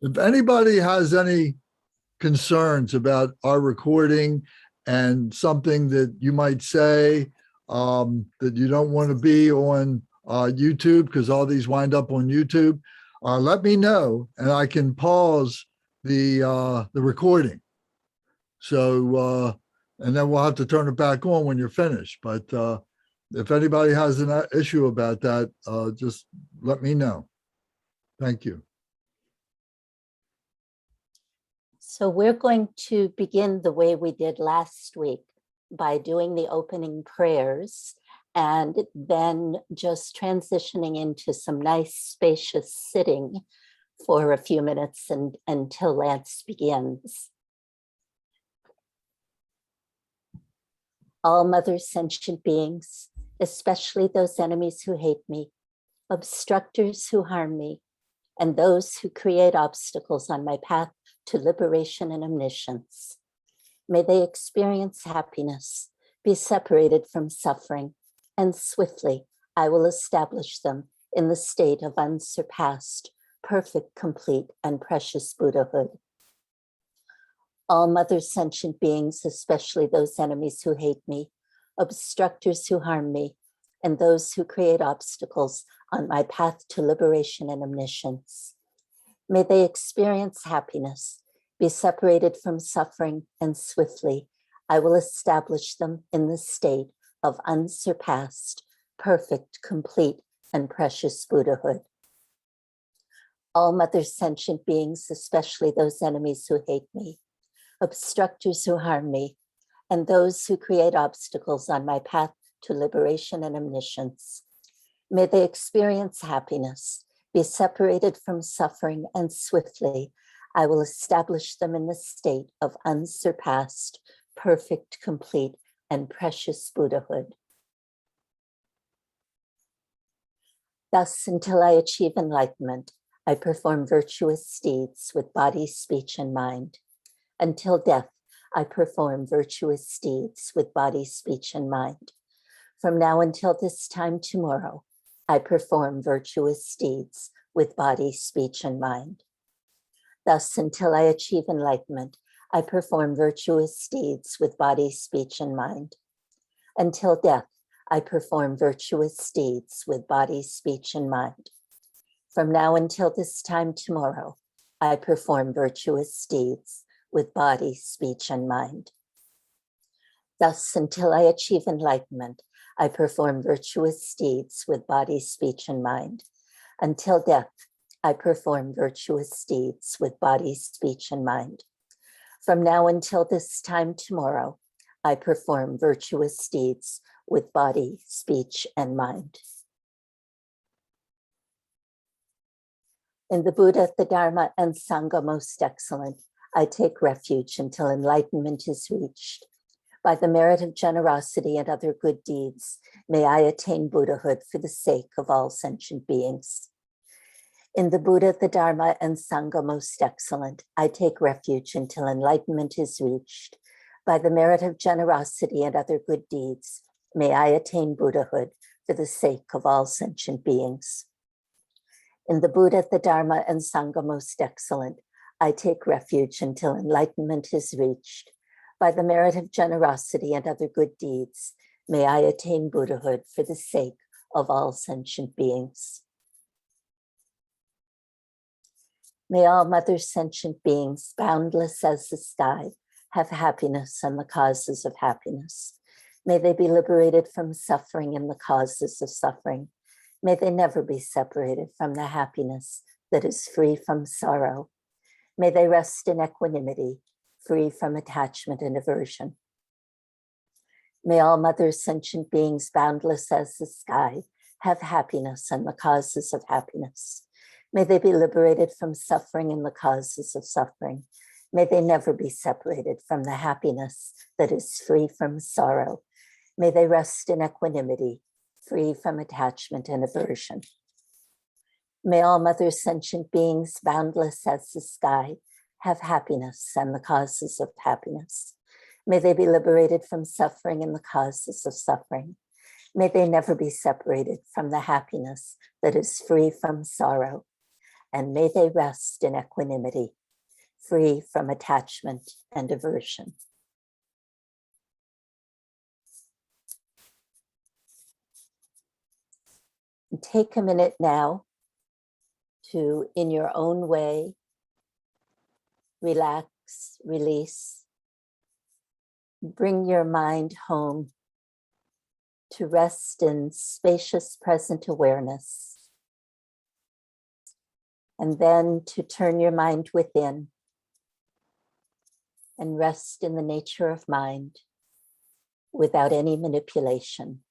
If anybody has any concerns about our recording and something that you might say that you don't want to be on YouTube, because all these wind up on YouTube, let me know and I can pause the recording. So, and then we'll have to turn it back on when you're finished. But if anybody has an issue about that, just let me know. Thank you. So we're going to begin the way we did last week by doing the opening prayers and then just transitioning into some nice spacious sitting for a few minutes until Lance begins. All Mother sentient beings, especially those enemies who hate me, obstructors who harm me, and those who create obstacles on my path to liberation and omniscience. May they experience happiness, be separated from suffering, and swiftly I will establish them in the state of unsurpassed, perfect, complete, and precious Buddhahood. All Mother sentient beings, especially those enemies who hate me, obstructors who harm me, and those who create obstacles on my path to liberation and omniscience. May they experience happiness, be separated from suffering, and swiftly I will establish them in the state of unsurpassed, perfect, complete, and precious Buddhahood. All Mother sentient beings, especially those enemies who hate me, obstructors who harm me, and those who create obstacles on my path to liberation and omniscience. May they experience happiness, be separated from suffering, and swiftly I will establish them in the state of unsurpassed, perfect, complete, and precious Buddhahood. Thus, until I achieve enlightenment, I perform virtuous deeds with body, speech, and mind. Until death, I perform virtuous deeds with body, speech, and mind. From now until this time tomorrow, I perform virtuous deeds with body, speech, and mind. Thus, until I achieve enlightenment, I perform virtuous deeds with body, speech, and mind. Until death, I perform virtuous deeds with body, speech, and mind. From now until this time tomorrow, I perform virtuous deeds with body, speech, and mind. Thus, until I achieve enlightenment, I perform virtuous deeds with body, speech, and mind. Until death, I perform virtuous deeds with body, speech, and mind. From now until this time tomorrow, I perform virtuous deeds with body, speech, and mind. In the Buddha, the Dharma, and Sangha most excellent, I take refuge until enlightenment is reached. By the merit of generosity and other good deeds, may I attain Buddhahood for the sake of all sentient beings. In the Buddha, the Dharma, and Sangha most excellent, I take refuge until enlightenment is reached. By the merit of generosity and other good deeds, may I attain Buddhahood for the sake of all sentient beings. In the Buddha, the Dharma, and Sangha most excellent, I take refuge until enlightenment is reached. By the merit of generosity and other good deeds, may I attain Buddhahood for the sake of all sentient beings. May all Mother sentient beings, boundless as the sky, have happiness and the causes of happiness. May they be liberated from suffering and the causes of suffering. May they never be separated from the happiness that is free from sorrow. May they rest in equanimity, free from attachment and aversion. May all Mother sentient beings, boundless as the sky, have happiness and the causes of happiness. May they be liberated from suffering and the causes of suffering. May they never be separated from the happiness that is free from sorrow. May they rest in equanimity, free from attachment and aversion. May all Mother sentient beings, boundless as the sky, have happiness and the causes of happiness. May they be liberated from suffering and the causes of suffering. May they never be separated from the happiness that is free from sorrow. and may they rest in equanimity, free from attachment and aversion. And take a minute now to, in your own way, relax, release, bring your mind home to rest in spacious present awareness. And then to turn your mind within and rest in the nature of mind without any manipulation.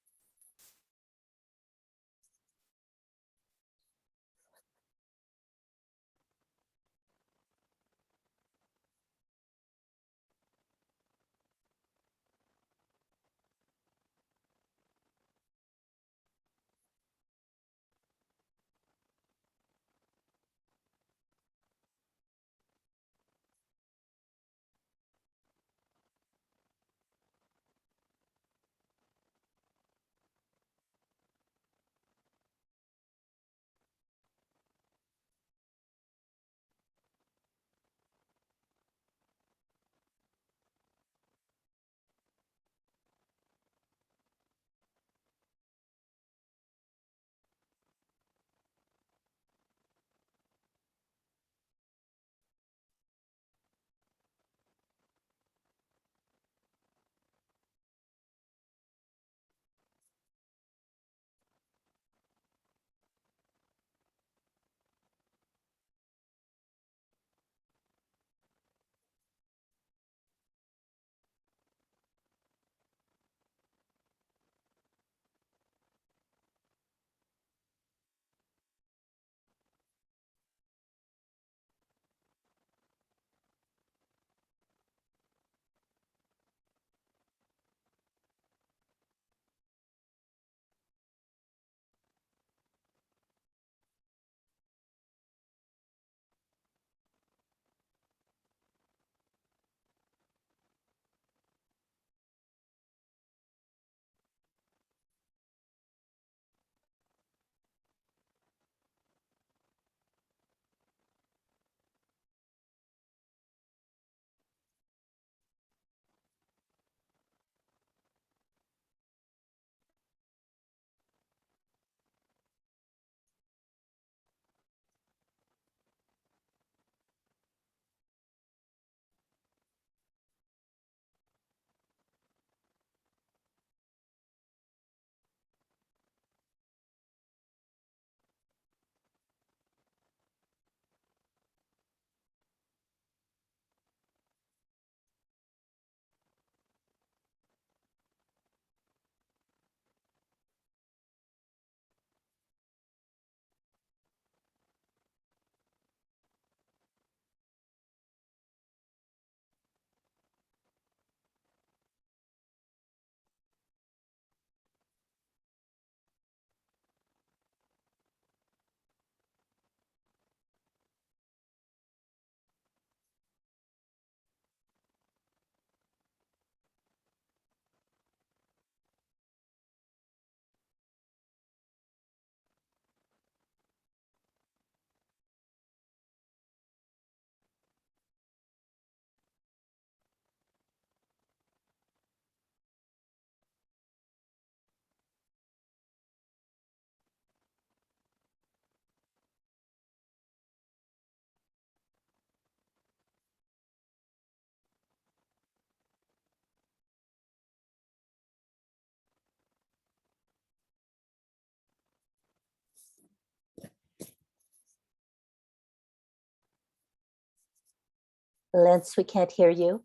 Lance, we can't hear you.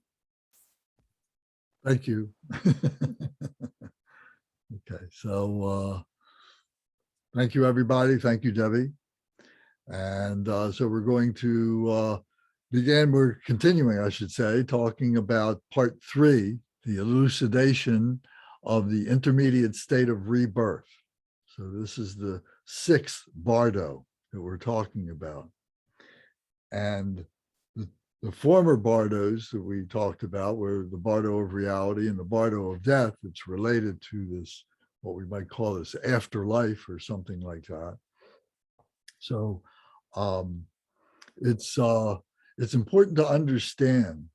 Thank you. Okay, so thank you, everybody. Thank you, Debbie. And so we're going to we're continuing, I should say, talking about part 3, the elucidation of the intermediate state of rebirth. So this is the 6th Bardo that we're talking about. And the former Bardos that we talked about were the Bardo of reality and the Bardo of death. It's related to this, what we might call this afterlife or something like that. So Um, it's important to understand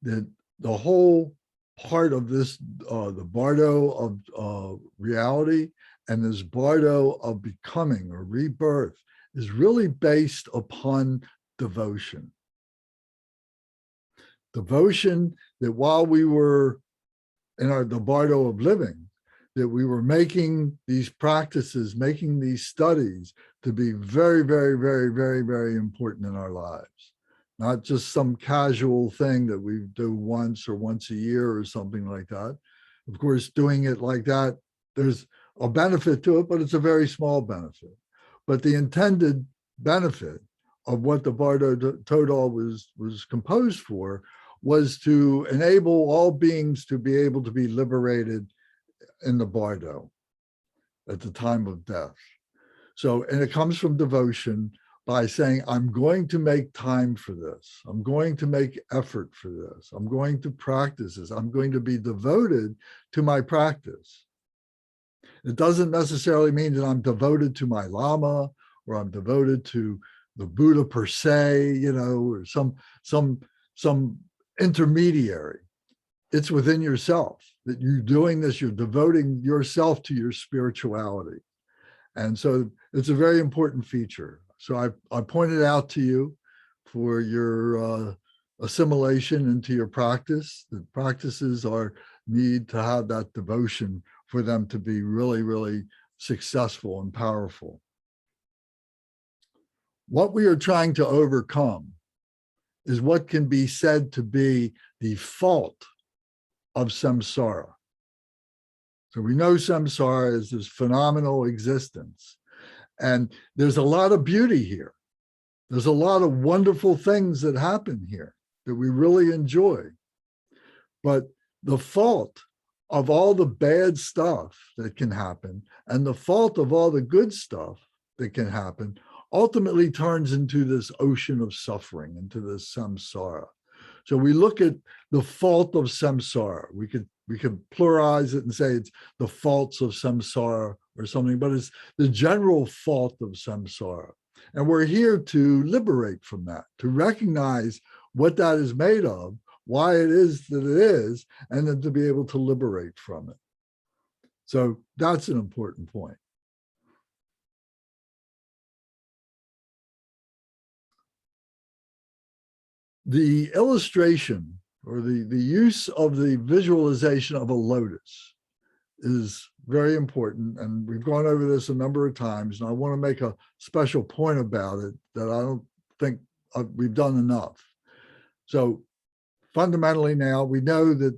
that the whole part of this, the Bardo of reality and this Bardo of becoming or rebirth is really based upon devotion. Devotion that while we were in the Bardo of living, that we were making these practices, making these studies to be very, very, very, very, very important in our lives. Not just some casual thing that we do once or once a year or something like that. Of course, doing it like that, there's a benefit to it, but it's a very small benefit. But the intended benefit of what the Bardo Thodol was composed for was to enable all beings to be able to be liberated in the Bardo at the time of death. So, and it comes from devotion by saying, I'm going to make time for this. I'm going to make effort for this. I'm going to practice this. I'm going to be devoted to my practice. It doesn't necessarily mean that I'm devoted to my Lama or I'm devoted to the Buddha per se, you know, or some intermediary. It's within yourself that you're doing this, you're devoting yourself to your spirituality. And so it's a very important feature. So I pointed out to you for your assimilation into your practice, that practices need to have that devotion for them to be really, really successful and powerful. What we are trying to overcome is what can be said to be the fault of samsara. So we know samsara is this phenomenal existence. And there's a lot of beauty here. There's a lot of wonderful things that happen here that we really enjoy. But the fault of all the bad stuff that can happen and the fault of all the good stuff that can happen ultimately turns into this ocean of suffering, into this samsara. So we look at the fault of samsara. We could pluralize it and say it's the faults of samsara or something, but it's the general fault of samsara. And we're here to liberate from that, to recognize what that is made of, why it is that it is, and then to be able to liberate from it. So that's an important point. The illustration or the use of the visualization of a lotus is very important. And we've gone over this a number of times, and I want to make a special point about it that I don't think we've done enough. So fundamentally now, we know that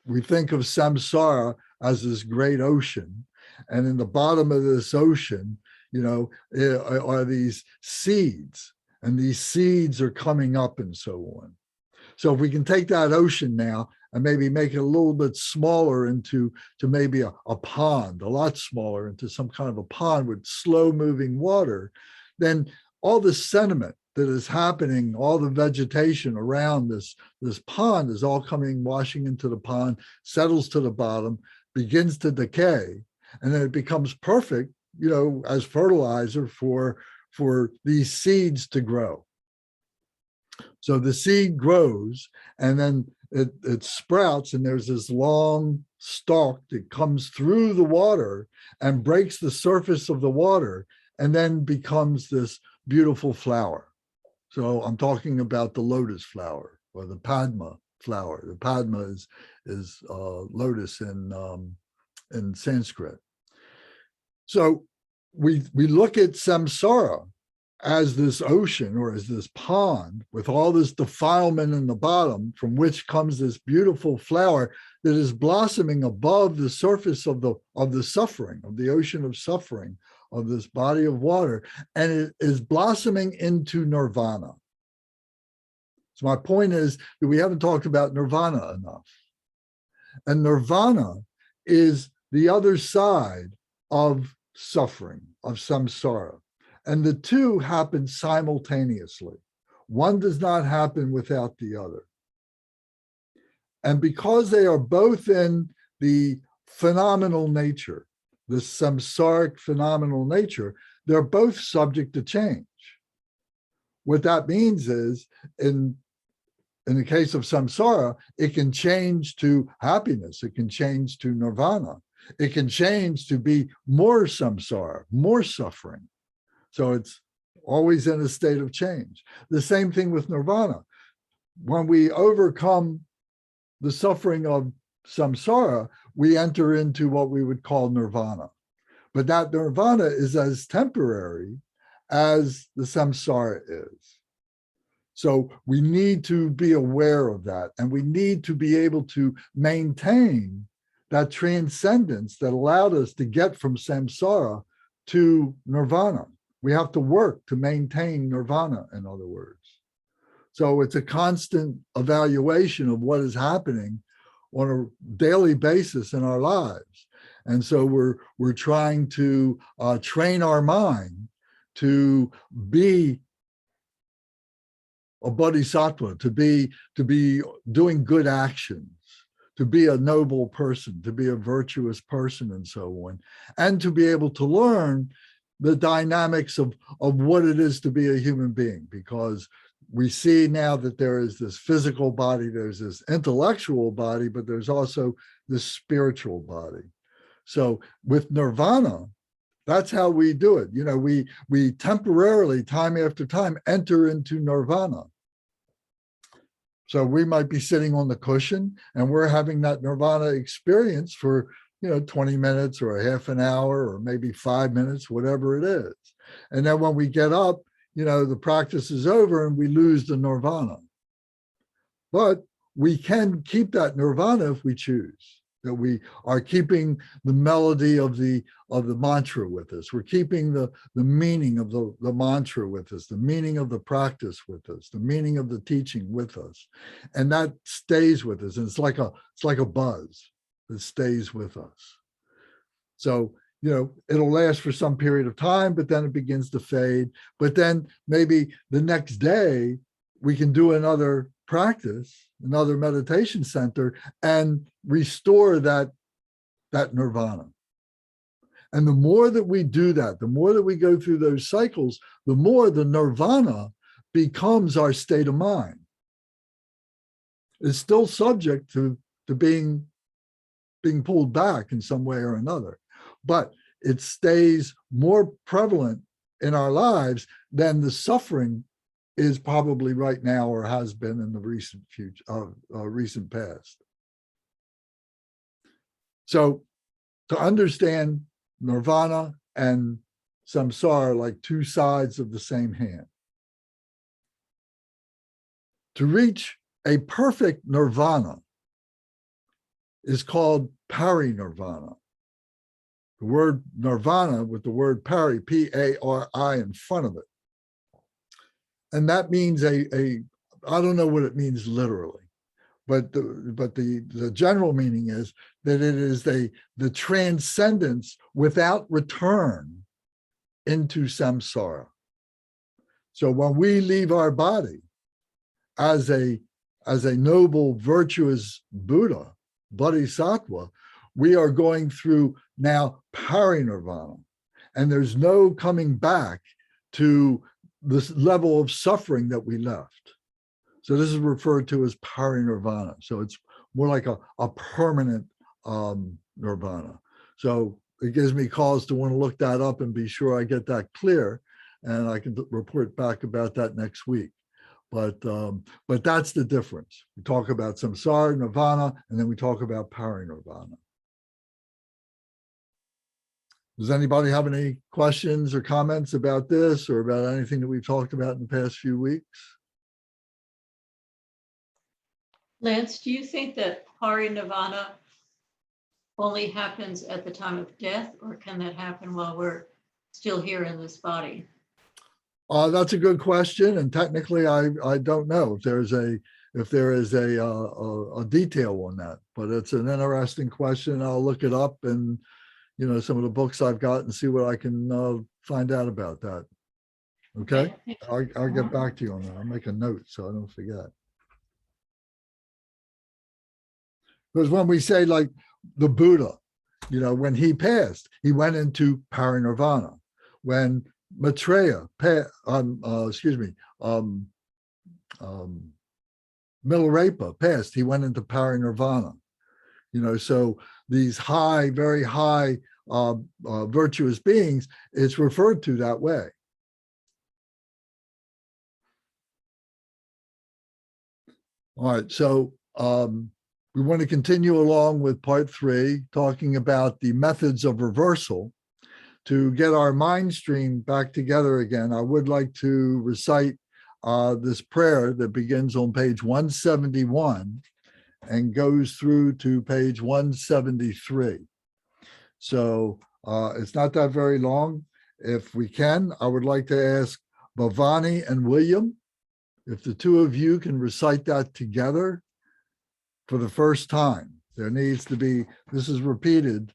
we think of samsara as this great ocean. And in the bottom of this ocean, you know, are these seeds. And these seeds are coming up and so on. So if we can take that ocean now and maybe make it a little bit smaller into maybe a pond, a lot smaller, into some kind of a pond with slow moving water, then all the sediment that is happening, all the vegetation around this pond is all coming, washing into the pond, settles to the bottom, begins to decay, and then it becomes perfect, you know, as fertilizer for these seeds to grow. So the seed grows and then it sprouts, and there's this long stalk that comes through the water and breaks the surface of the water and then becomes this beautiful flower. So I'm talking about the lotus flower or the Padma flower. The Padma is lotus in Sanskrit. So we look at samsara as this ocean or as this pond with all this defilement in the bottom, from which comes this beautiful flower that is blossoming above the surface of the suffering, of the ocean of suffering, of this body of water, and it is blossoming into nirvana. So my point is that we haven't talked about nirvana enough. And nirvana is the other side of suffering, of samsara. And the two happen simultaneously. One does not happen without the other. And because they are both in the phenomenal nature, the samsaric phenomenal nature, they're both subject to change. what that means is in the case of samsara, it can change to happiness. It can change to nirvana. It can change to be more samsara, more suffering. So it's always in a state of change. The same thing with nirvana. When we overcome the suffering of samsara, we enter into what we would call nirvana. But that nirvana is as temporary as the samsara is. So we need to be aware of that, and we need to be able to maintain that transcendence that allowed us to get from samsara to nirvana. We have to work to maintain nirvana, in other words. So it's a constant evaluation of what is happening on a daily basis in our lives. And so we're trying to train our mind to be a bodhisattva, to be doing good actions, to be a noble person, to be a virtuous person, and so on, and to be able to learn the dynamics of what it is to be a human being, because we see now that there is this physical body, there's this intellectual body, but there's also this spiritual body. So with nirvana, that's how we do it. You know, we temporarily, time after time, enter into nirvana. So we might be sitting on the cushion and we're having that nirvana experience for, 20 minutes or a half an hour or maybe 5 minutes, whatever it is. And then when we get up, the practice is over and we lose the nirvana. But we can keep that nirvana if we choose, that we are keeping the melody of the mantra with us. We're keeping the meaning of the mantra with us, the meaning of the practice with us, the meaning of the teaching with us. And that stays with us. And it's like a buzz that stays with us. So, it'll last for some period of time, but then it begins to fade. But then maybe the next day we can do another practice, another meditation center, and restore that nirvana. And the more that we do that, the more that we go through those cycles, the more the nirvana becomes our state of mind. It's still subject to being pulled back in some way or another, but it stays more prevalent in our lives than the suffering is probably right now or has been in the recent past. So to understand nirvana and samsara like two sides of the same hand. To reach a perfect nirvana is called parinirvana. The word nirvana with the word pari, P-A-R-I in front of it. And that means I don't know what it means literally, but the general meaning is that it is the transcendence without return into samsara. So when we leave our body as a noble, virtuous Buddha, bodhisattva, we are going through now parinirvana, and there's no coming back to this level of suffering that we left. So this is referred to as parinirvana. So it's more like a permanent nirvana. So it gives me cause to want to look that up and be sure I get that clear, and I can report back about that next week. But that's the difference. We talk about samsara, nirvana, and then we talk about parinirvana. Does anybody have any questions or comments about this or about anything that we've talked about in the past few weeks? Lance, do you think that parinirvana only happens at the time of death, or can that happen while we're still here in this body? That's a good question, and technically, I don't know if there is a detail on that, but it's an interesting question. I'll look it up and some of the books I've got and see what I can find out about that. Okay, I'll get back to you on that. I'll make a note so I don't forget. Because when we say like the Buddha, when he passed, he went into parinirvana. When Maitreya, Milarepa passed, he went into parinirvana. So these high, very high virtuous beings, it's referred to that way. All right, so we want to continue along with part 3, talking about the methods of reversal. To get our mind stream back together again, I would like to recite this prayer that begins on page 171 and goes through to page 173. So it's not that very long. If we can, I would like to ask Bhavani and William, if the two of you can recite that together for the first time. There needs to be, this is repeated.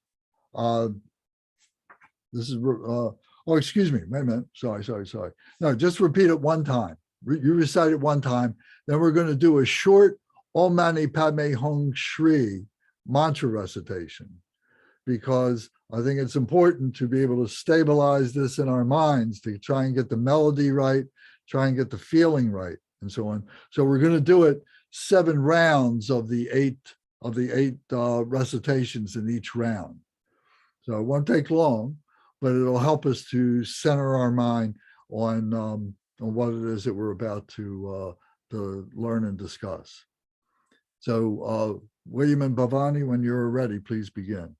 Excuse me, wait a minute. Sorry. No, just repeat it one time. You recite it one time. Then we're going to do a short Om Mani Padme Hum Shri mantra recitation, because I think it's important to be able to stabilize this in our minds, to try and get the melody right, try and get the feeling right, and so on. So we're going to do it 7 rounds of the eight recitations in each round. So it won't take long, but it'll help us to center our mind on what it is that we're about to learn and discuss. So William and Bhavani, when you're ready, please begin.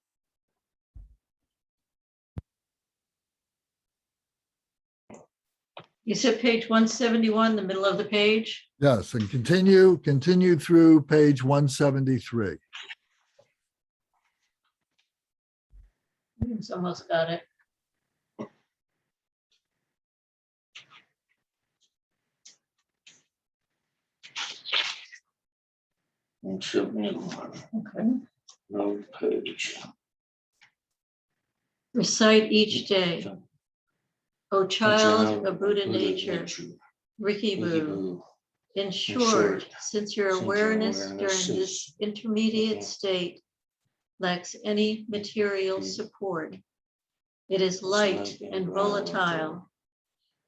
You said page 171, the middle of the page? Yes, and continue through page 173. It's almost got it. Okay. No page. Recite each day. O child of Buddha nature, Ricky Boo. In short, since your awareness during this intermediate state lacks any material support, it is light and volatile,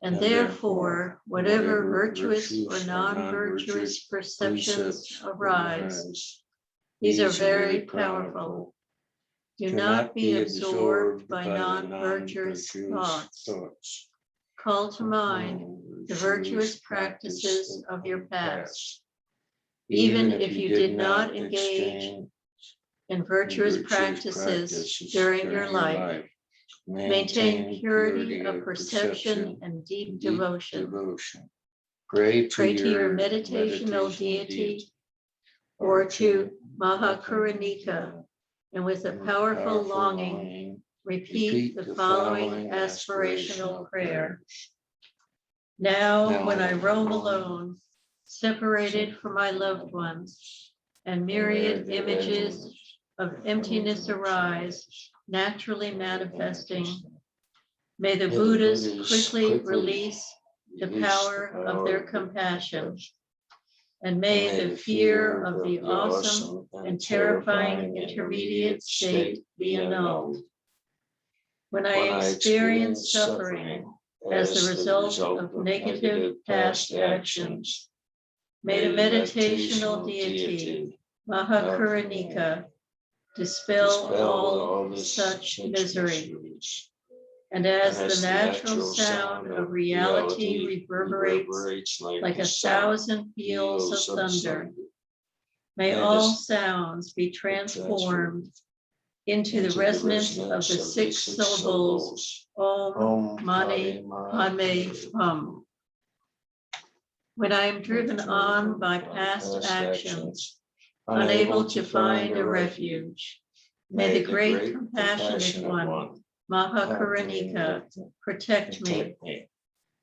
and therefore, whatever virtuous or non-virtuous perceptions arise, these are very powerful. Do not be absorbed by non-virtuous thoughts. Call to mind the virtuous practices of your past. Even if you did not engage in virtuous practices during your life, maintain purity of perception and deep devotion. Pray to your meditational deity or to Mahakuranika, and with a powerful longing, repeat the following aspirational prayer. Now, when I roam alone, separated from my loved ones, and myriad images of emptiness arise, naturally manifesting, may the Buddhas quickly release the power of their compassion, and may the fear of the awesome and terrifying intermediate state be annulled. When I experience suffering as the result of negative past actions, may the meditational deity, Mahakuranika, dispel all such misery. And as the natural sound of reality reverberates like 1,000 peals of thunder, may all sounds be transformed into the resonance of the 6 syllables Om Mani Padme Hum. When I am driven on by past actions, unable to find a refuge, may the great compassionate one, Mahakuranika, protect me.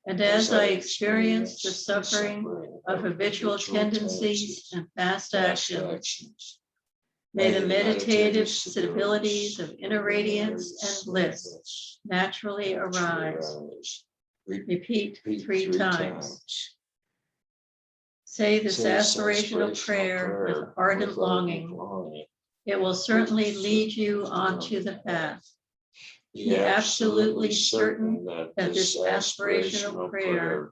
And as I experience the suffering of habitual tendencies and past actions, may the meditative stabilities of inner radiance and bliss naturally arise. Repeat 3 times. Say this aspirational prayer with ardent longing. It will certainly lead you onto the path. Be absolutely certain that this aspirational prayer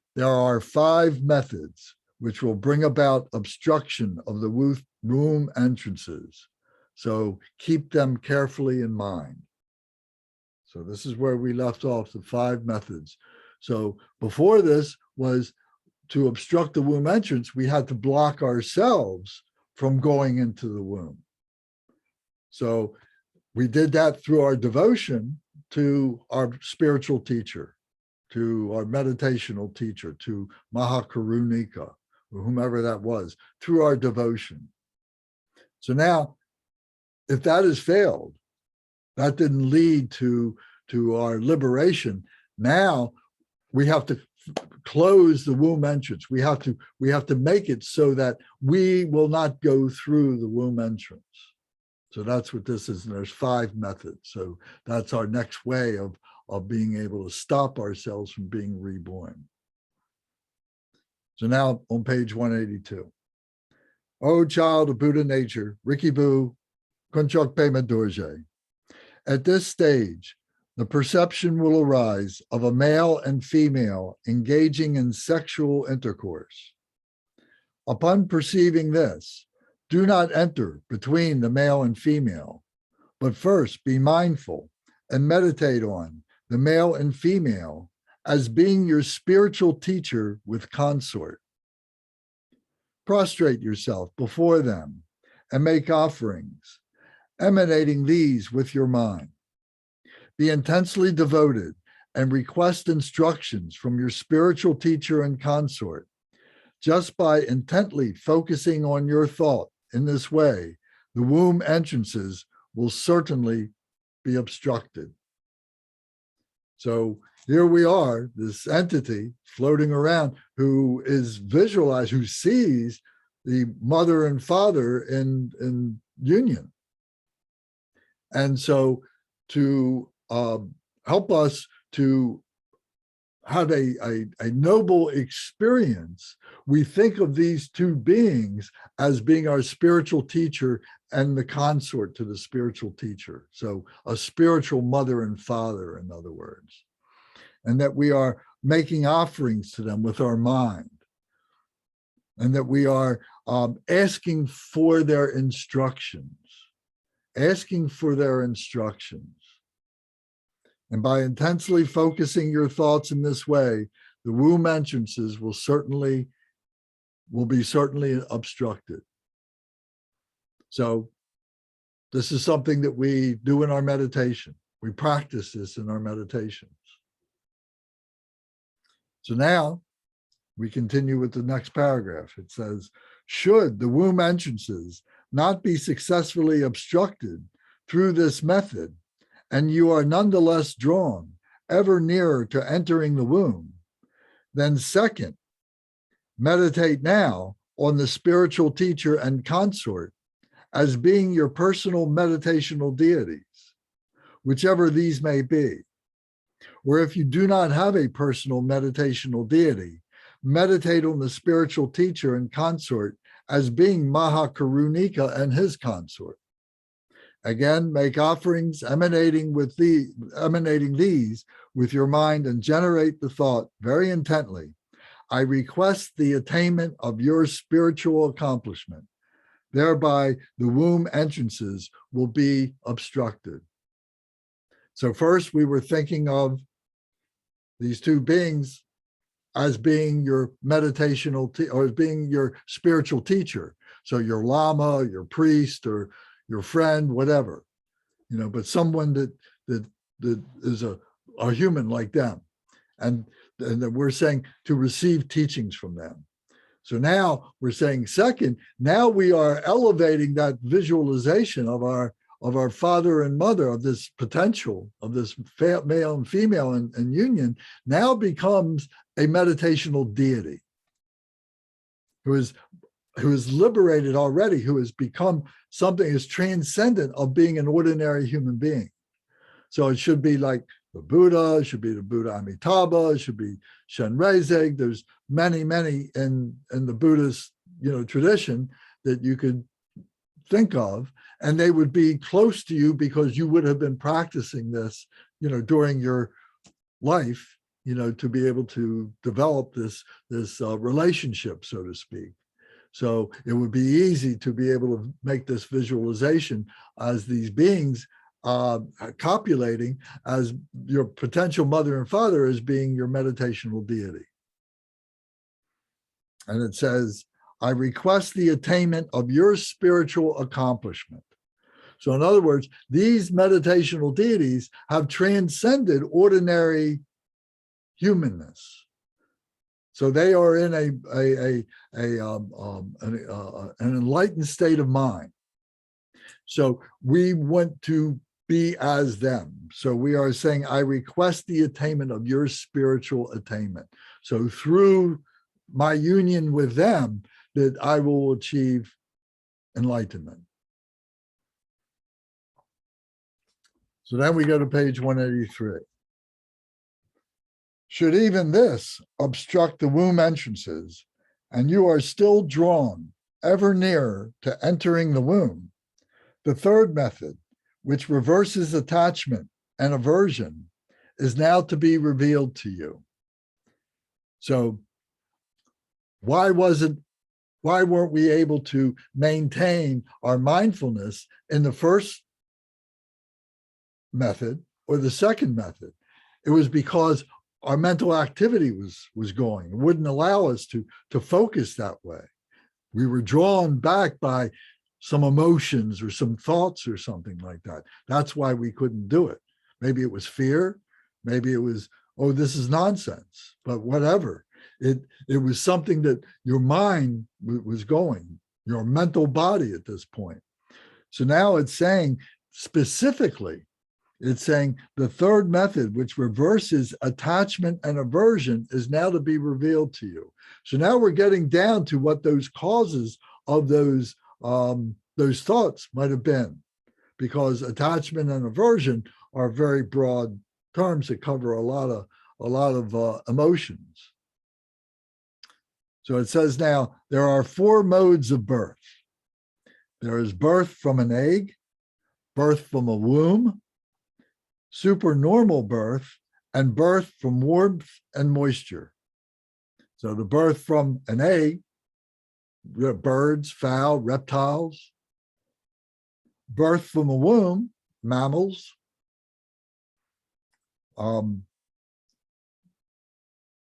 there are 5 methods which will bring about obstruction of the womb entrances. So keep them carefully in mind. So this is where we left off, the 5 methods. So before this was to obstruct the womb entrance, we had to block ourselves from going into the womb. So we did that through our devotion to our spiritual teacher, to our meditational teacher, to Mahakarunika, or whomever that was, through our devotion. So now, if that has failed, that didn't lead to our liberation. Now we have to close the womb entrance. We have to make it so that we will not go through the womb entrance. So that's what this is. And there's 5 methods. So that's our next way of being able to stop ourselves from being reborn. So now on page 182. O child of Buddha nature, Rikibu, Kunchok Pema Dorje. At this stage, the perception will arise of a male and female engaging in sexual intercourse. Upon perceiving this, do not enter between the male and female, but first be mindful and meditate on the male and female as being your spiritual teacher with consort. Prostrate yourself before them and make offerings, emanating these with your mind. Be intensely devoted and request instructions from your spiritual teacher and consort. Just by intently focusing on your thought in this way, the womb entrances will certainly be obstructed. So here we are, this entity floating around who is visualized, who sees the mother and father in union. And so to help us to have a noble experience, we think of these 2 beings as being our spiritual teacher and the consort to the spiritual teacher. So a spiritual mother and father, in other words, and that we are making offerings to them with our mind, and that we are asking for their instructions, And by intensely focusing your thoughts in this way, the womb entrances will be certainly obstructed. So this is something that we do in our meditation. We practice this in our meditations. So now we continue with the next paragraph. It says, should the womb entrances not be successfully obstructed through this method, and you are nonetheless drawn ever nearer to entering the womb, then second, meditate now on the spiritual teacher and consort as being your personal meditational deities, whichever these may be. Or if you do not have a personal meditational deity, meditate on the spiritual teacher and consort as being Mahakarunika and his consort. Again, make offerings emanating these with your mind and generate the thought very intently. I request the attainment of your spiritual accomplishment. Thereby, the womb entrances will be obstructed. So first, we were thinking of these 2 beings as being your meditational or as being your spiritual teacher. So your lama, your priest, or your friend, whatever, but someone that is a human like them, and that we're saying to receive teachings from them. So now we're saying second, now we are elevating that visualization of our father and mother, of this potential of this male and female in union, now becomes a meditational deity who is liberated already, who has become something is transcendent of being an ordinary human being. So it should be like the Buddha, it should be the Buddha Amitabha, it should be Shenrezig. There's many in the Buddhist tradition that you could think of, and they would be close to you because you would have been practicing this during your life to be able to develop this relationship, so to speak. So it would be easy to be able to make this visualization as these beings copulating as your potential mother and father as being your meditational deity. And it says, I request the attainment of your spiritual accomplishment. So in other words, these meditational deities have transcended ordinary humanness. So they are in an enlightened state of mind. So we want to be as them. So we are saying, I request the attainment of your spiritual attainment. So through my union with them, that I will achieve enlightenment. So then we go to page 183. Should even this obstruct the womb entrances, and you are still drawn ever nearer to entering the womb, the third method, which reverses attachment and aversion, is now to be revealed to you. So why weren't we able to maintain our mindfulness in the first method or the second method? It was because our mental activity was going. It wouldn't allow us to focus that way. We were drawn back by some emotions or some thoughts or something like that. That's why we couldn't do it. Maybe it was fear. Maybe it was, oh, this is nonsense, but whatever. It was something that your mind was going, your mental body at this point. So now it's saying specifically, it's saying the third method, which reverses attachment and aversion, is now to be revealed to you. So now we're getting down to what those causes of those thoughts might have been, because attachment and aversion are very broad terms that cover a lot of emotions. So it says now there are 4 modes of birth. There is birth from an egg, birth from a womb, supernormal birth, and birth from warmth and moisture. So the birth from an egg, birds, fowl, reptiles. Birth from a womb, mammals.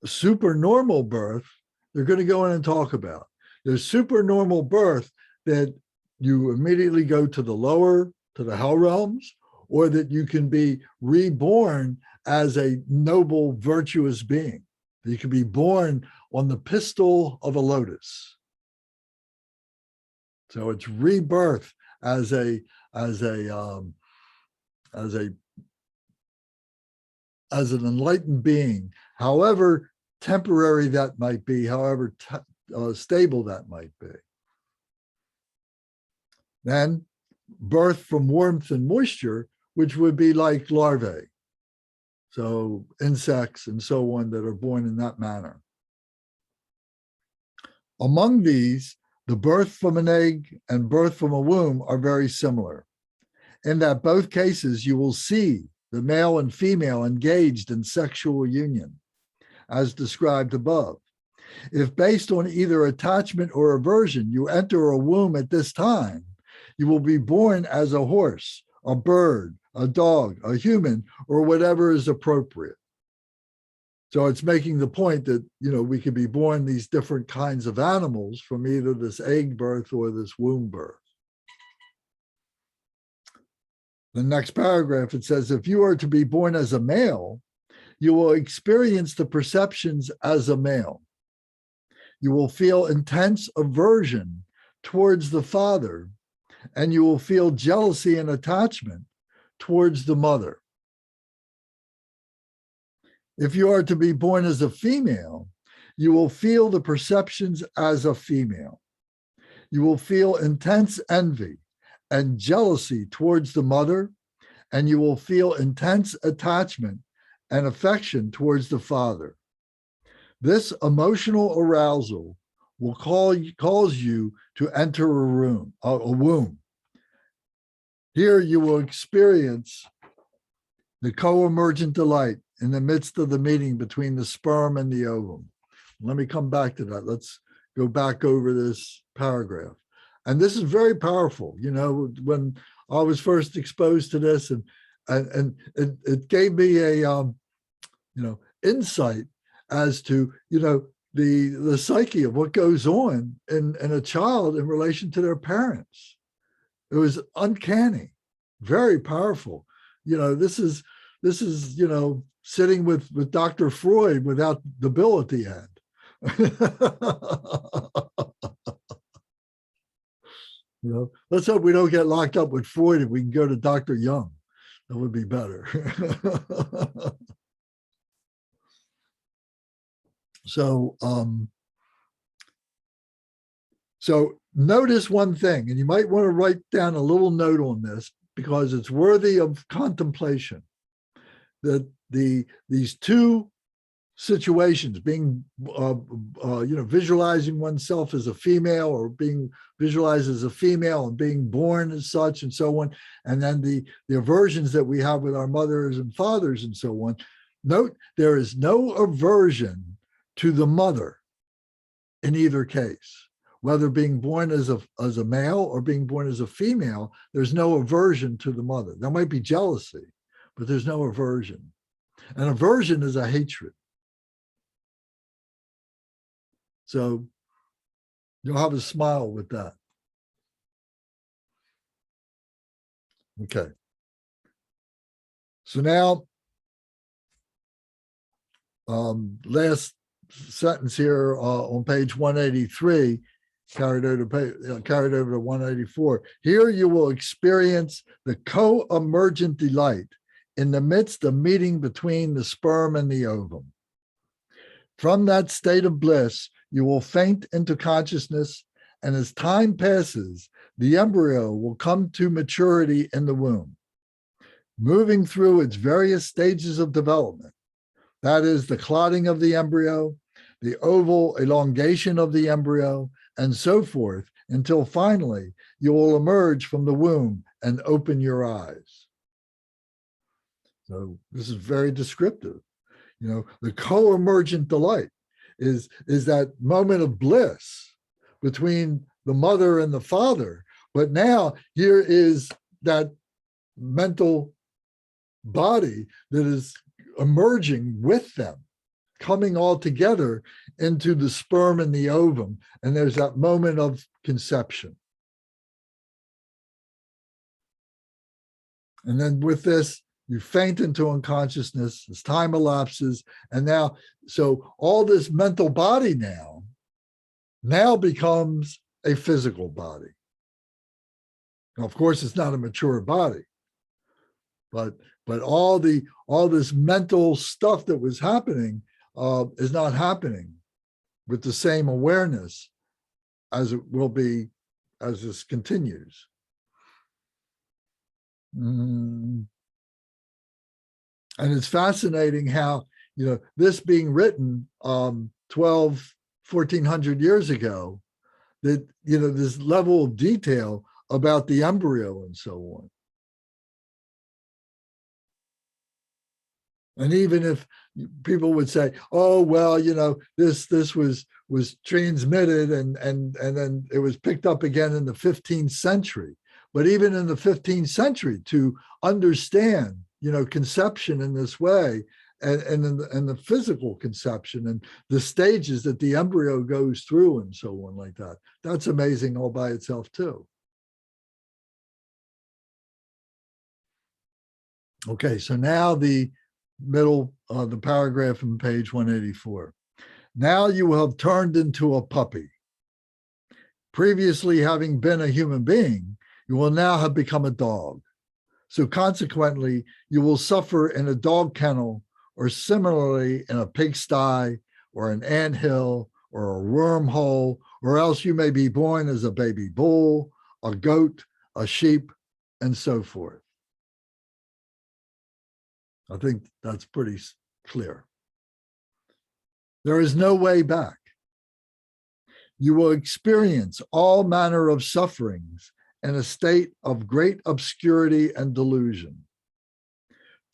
Supernormal birth, they're going to go in and talk about. There's supernormal birth that you immediately go to the hell realms, or that you can be reborn as a noble, virtuous being. You can be born on the pistil of a lotus. So it's rebirth as an enlightened being, however temporary that might be, however stable that might be. Then birth from warmth and moisture, which would be like larvae. So insects and so on that are born in that manner. Among these, the birth from an egg and birth from a womb are very similar, in that both cases you will see the male and female engaged in sexual union, as described above. If based on either attachment or aversion, you enter a womb at this time, you will be born as a horse, a bird, a dog, a human, or whatever is appropriate. So it's making the point that, we could be born these different kinds of animals from either this egg birth or this womb birth. The next paragraph, it says, if you are to be born as a male, you will experience the perceptions as a male. You will feel intense aversion towards the father, and you will feel jealousy and attachment towards the mother. If you are to be born as a female, you will feel the perceptions as a female. You will feel intense envy and jealousy towards the mother, and you will feel intense attachment and affection towards the father. This emotional arousal will cause you to enter a womb. Here you will experience the co-emergent delight in the midst of the meeting between the sperm and the ovum. Let me come back to that. Let's go back over this paragraph. And this is very powerful. You know, when I was first exposed to this, and it gave me a insight as to, the psyche of what goes on in a child in relation to their parents. It was uncanny, very powerful. This is sitting with Dr. Freud without the bill at the end. Let's hope we don't get locked up with Freud if we can go to Dr. Young. That would be better. So notice one thing, and you might want to write down a little note on this because it's worthy of contemplation, that these two situations, being visualizing oneself as a female or being visualized as a female and being born as such and so on, and then the aversions that we have with our mothers and fathers and so on. Note, there is no aversion to the mother in either case, whether being born as a male or being born as a female. There's no aversion to the mother. There might be jealousy, but there's no aversion. And aversion is a hatred. So you'll have a smile with that. Okay. So now, last sentence here on page 183, carried over to 184. Here you will experience the co-emergent delight in the midst of meeting between the sperm and the ovum. From that state of bliss, you will faint into consciousness, and as time passes, the embryo will come to maturity in the womb, moving through its various stages of development. That is the clotting of the embryo, the oval elongation of the embryo, and so forth, until finally you will emerge from the womb and open your eyes. So this is very descriptive. The co-emergent delight is that moment of bliss between the mother and the father. But now here is that mental body that is emerging with them, coming all together into the sperm and the ovum. And there's that moment of conception. And then with this, you faint into unconsciousness as time elapses. And now, so all this mental body now becomes a physical body. Now, of course, it's not a mature body, but all this mental stuff that was happening is not happening with the same awareness as it will be as this continues. And it's fascinating how, this being written 1,400 years ago, that, this level of detail about the embryo and so on. And even if people would say, oh, well, this was transmitted and then it was picked up again in the 15th century. But even in the 15th century, to understand, conception in this way and the physical conception and the stages that the embryo goes through and so on like that, that's amazing all by itself too. Okay, so now the middle of the paragraph on page 184. Now you will have turned into a puppy. Previously having been a human being, you will now have become a dog. So consequently, you will suffer in a dog kennel or similarly in a pigsty or an anthill or a wormhole, or else you may be born as a baby bull, a goat, a sheep, and so forth. I think that's pretty clear. There is no way back. You will experience all manner of sufferings in a state of great obscurity and delusion.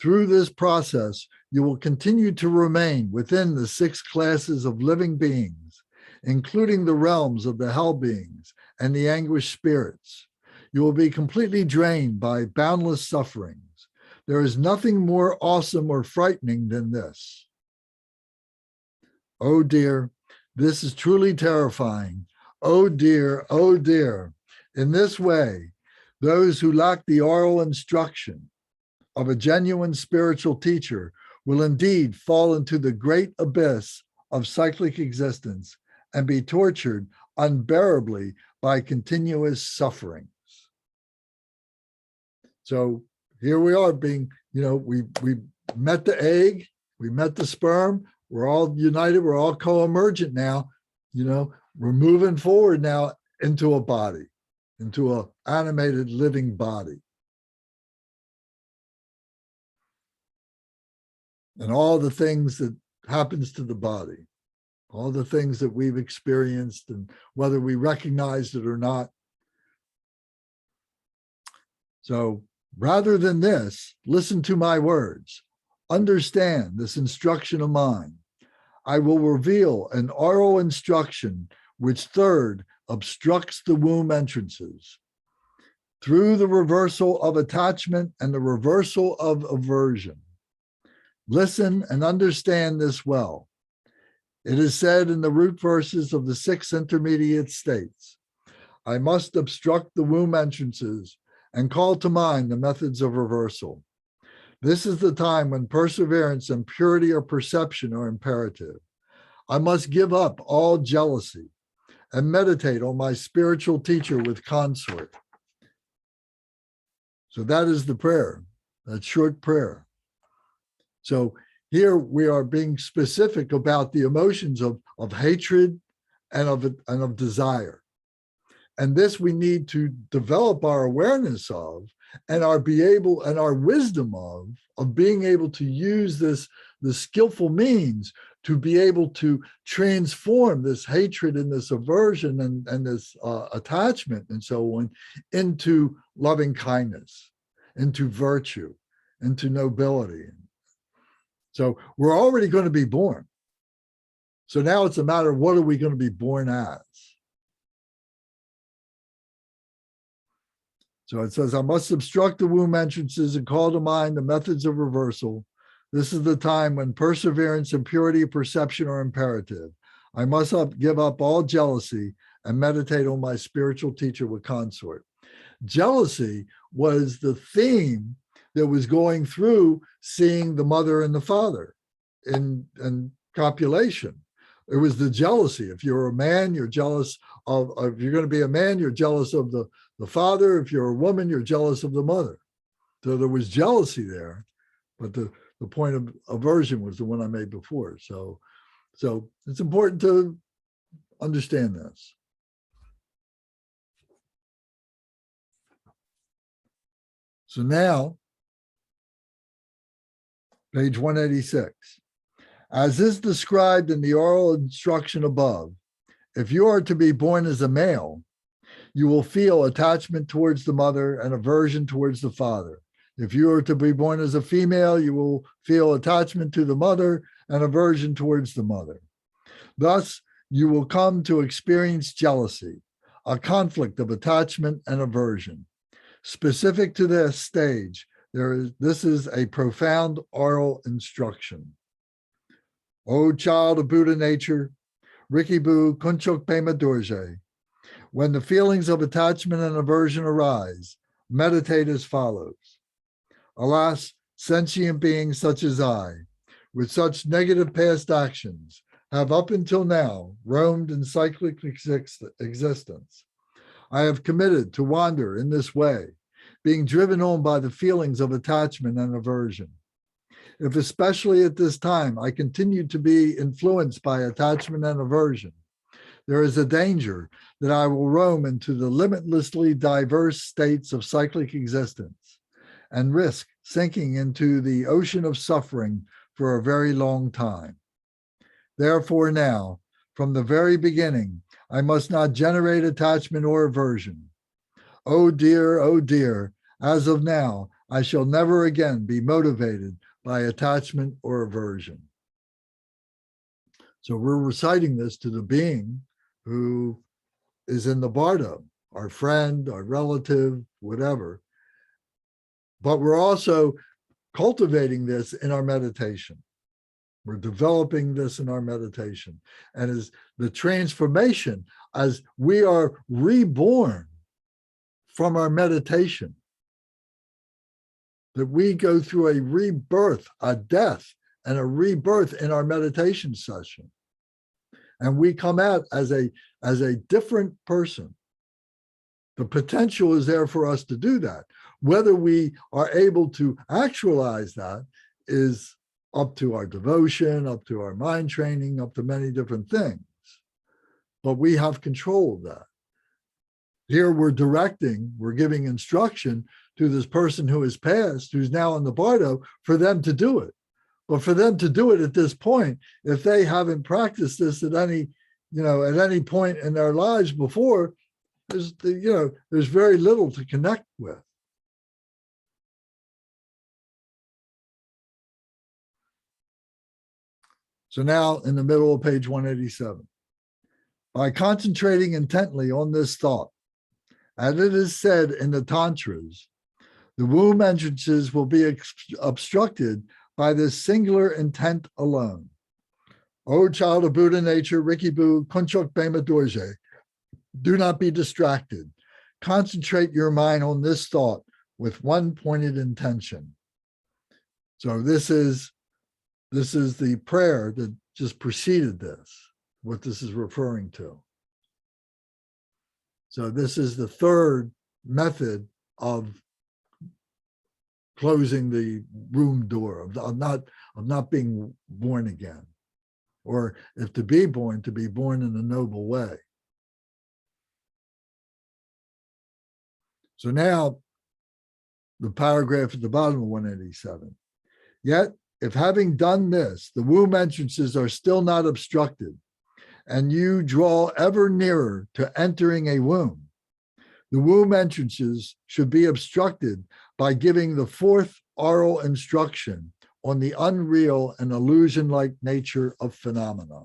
Through this process, you will continue to remain within the 6 classes of living beings, including the realms of the hell beings and the anguished spirits. You will be completely drained by boundless sufferings. There is nothing more awesome or frightening than this. Oh dear, this is truly terrifying. Oh dear, oh dear. In this way, those who lack the oral instruction of a genuine spiritual teacher will indeed fall into the great abyss of cyclic existence and be tortured unbearably by continuous sufferings. So here we are being, we met the egg, we met the sperm, we're all united, we're all co-emergent now, we're moving forward now into a body, into an animated living body. And all the things that happens to the body, all the things that we've experienced and whether we recognized it or not. So rather than this, listen to my words. Understand this instruction of mine. I will reveal an oral instruction which third obstructs the womb entrances. Through the reversal of attachment and the reversal of aversion. Listen and understand this well. It is said in the root verses of the 6 intermediate states, I must obstruct the womb entrances and call to mind the methods of reversal. This is the time when perseverance and purity of perception are imperative. I must give up all jealousy and meditate on my spiritual teacher with consort. So that is the prayer, that short prayer. So here we are being specific about the emotions of hatred and of desire. And this we need to develop our awareness of and our wisdom of being able to use the skillful means to be able to transform this hatred and this aversion and this attachment and so on into loving kindness, into virtue, into nobility. So we're already going to be born. So now it's a matter of what are we going to be born as? So it says, I must obstruct the womb entrances and call to mind the methods of reversal. This is the time when perseverance and purity of perception are imperative. I must give up all jealousy and meditate on my spiritual teacher with consort. Jealousy was the theme that was going through seeing the mother and the father in copulation. It was the jealousy. If you're a man, you're jealous of, if you're going to be a man, you're jealous of the father. If you're a woman, you're jealous of the mother. So there was jealousy there, but the point of aversion was the one I made before. So it's important to understand this. So now, page 186. As is described in the oral instruction above, if you are to be born as a male, you will feel attachment towards the mother and aversion towards the father. If you are to be born as a female, you will feel attachment to the mother and aversion towards the mother. Thus, you will come to experience jealousy, a conflict of attachment and aversion. Specific to this stage, this is a profound oral instruction. O child of Buddha nature, Rikibu Kunchok Pema Dorje, when the feelings of attachment and aversion arise, meditate as follows. Alas, sentient beings such as I, with such negative past actions, have up until now roamed in cyclic existence. I have committed to wander in this way, being driven on by the feelings of attachment and aversion. If especially at this time I continue to be influenced by attachment and aversion, there is a danger that I will roam into the limitlessly diverse states of cyclic existence and risk sinking into the ocean of suffering for a very long time. Therefore now, from the very beginning, I must not generate attachment or aversion. Oh dear, as of now, I shall never again be motivated by attachment or aversion. So we're reciting this to the being who is in the Bardo, our friend, our relative, whatever. But we're also cultivating this in our meditation. We're developing this in our meditation. And as the transformation, as we are reborn from our meditation, that we go through a rebirth, a death, and a rebirth in our meditation session. And we come out as a different person. The potential is there for us to do that. Whether we are able to actualize that is up to our devotion, up to our mind training, up to many different things. But we have control of that. Here we're directing, we're giving instruction to this person who has passed, who's now in the Bardo, for them to do it. But for them to do it at this point, if they haven't practiced this at any point in their lives before, there's very little to connect with. So now in the middle of page 187, by concentrating intently on this thought, as it is said in the Tantras, the womb entrances will be obstructed by this singular intent alone. O child of Buddha nature, Rikibu, Kunchok Bema Dorje, do not be distracted. Concentrate your mind on this thought with one pointed intention. So this is the prayer that just preceded this, what this is referring to. So this is the third method of closing the room door, of not being born again, or if to be born in a noble way. So now the paragraph at the bottom of 187. Yet, if having done this, the womb entrances are still not obstructed, and you draw ever nearer to entering a womb, the womb entrances should be obstructed by giving the fourth oral instruction on the unreal and illusion-like nature of phenomena.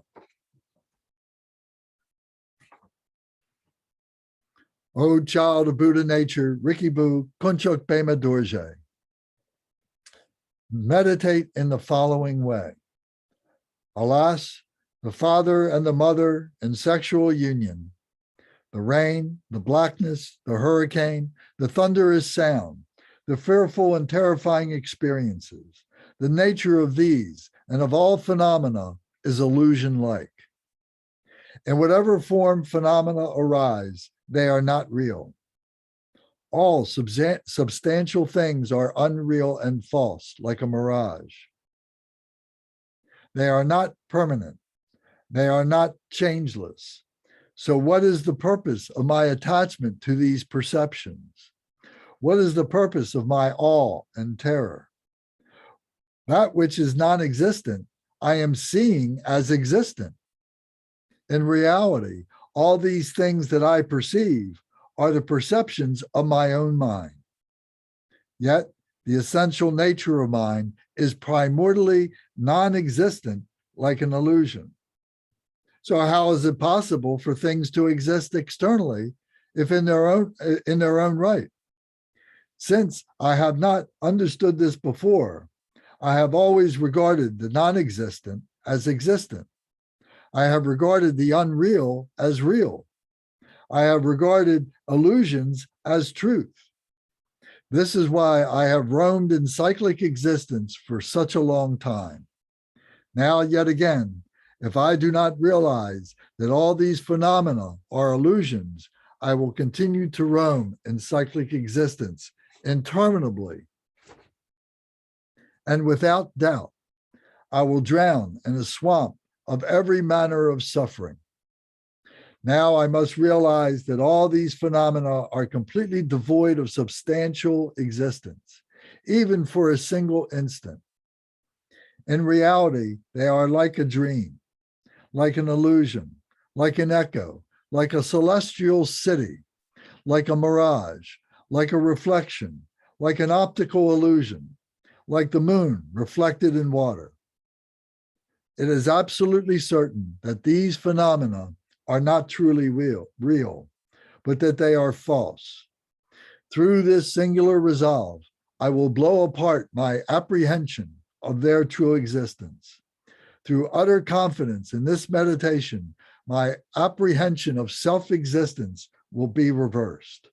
O child of Buddha nature, Rikibu, Kunchok Bema Dorje. Meditate in the following way. Alas, the father and the mother in sexual union, the rain, the blackness, the hurricane, the thunderous sound, the fearful and terrifying experiences, the nature of these and of all phenomena is illusion-like. In whatever form phenomena arise, they are not real. All substantial things are unreal and false, like a mirage. They are not permanent. They are not changeless. So what is the purpose of my attachment to these perceptions? What is the purpose of my awe and terror? That which is non-existent, I am seeing as existent. In reality, all these things that I perceive are the perceptions of my own mind. Yet, the essential nature of mind is primordially non-existent, like an illusion. So how is it possible for things to exist externally if in their own right? Since I have not understood this before, I have always regarded the non-existent as existent. I have regarded the unreal as real. I have regarded illusions as truth. This is why I have roamed in cyclic existence for such a long time. Now, yet again, if I do not realize that all these phenomena are illusions, I will continue to roam in cyclic existence interminably. And without doubt, I will drown in a swamp of every manner of suffering. Now I must realize that all these phenomena are completely devoid of substantial existence, even for a single instant. In reality, they are like a dream, like an illusion, like an echo, like a celestial city, like a mirage, like a reflection, like an optical illusion, like the moon reflected in water. It is absolutely certain that these phenomena are not truly real, but that they are false. Through this singular resolve, I will blow apart my apprehension of their true existence. Through utter confidence in this meditation, my apprehension of self-existence will be reversed.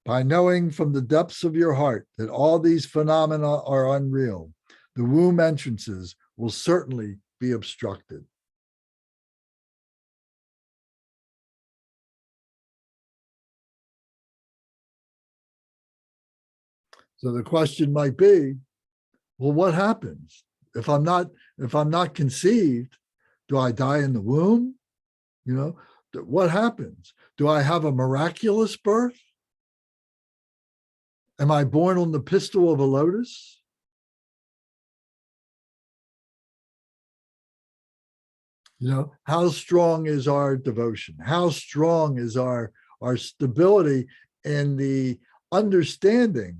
By knowing from the depths of your heart that all these phenomena are unreal, the womb entrances will certainly be obstructed. So the question might be, well, what happens if I'm not conceived? Do I die in the womb? You know, what happens? Do I have a miraculous birth? Am I born on the pistil of a lotus? You know, how strong is our devotion? How strong is our stability in the understanding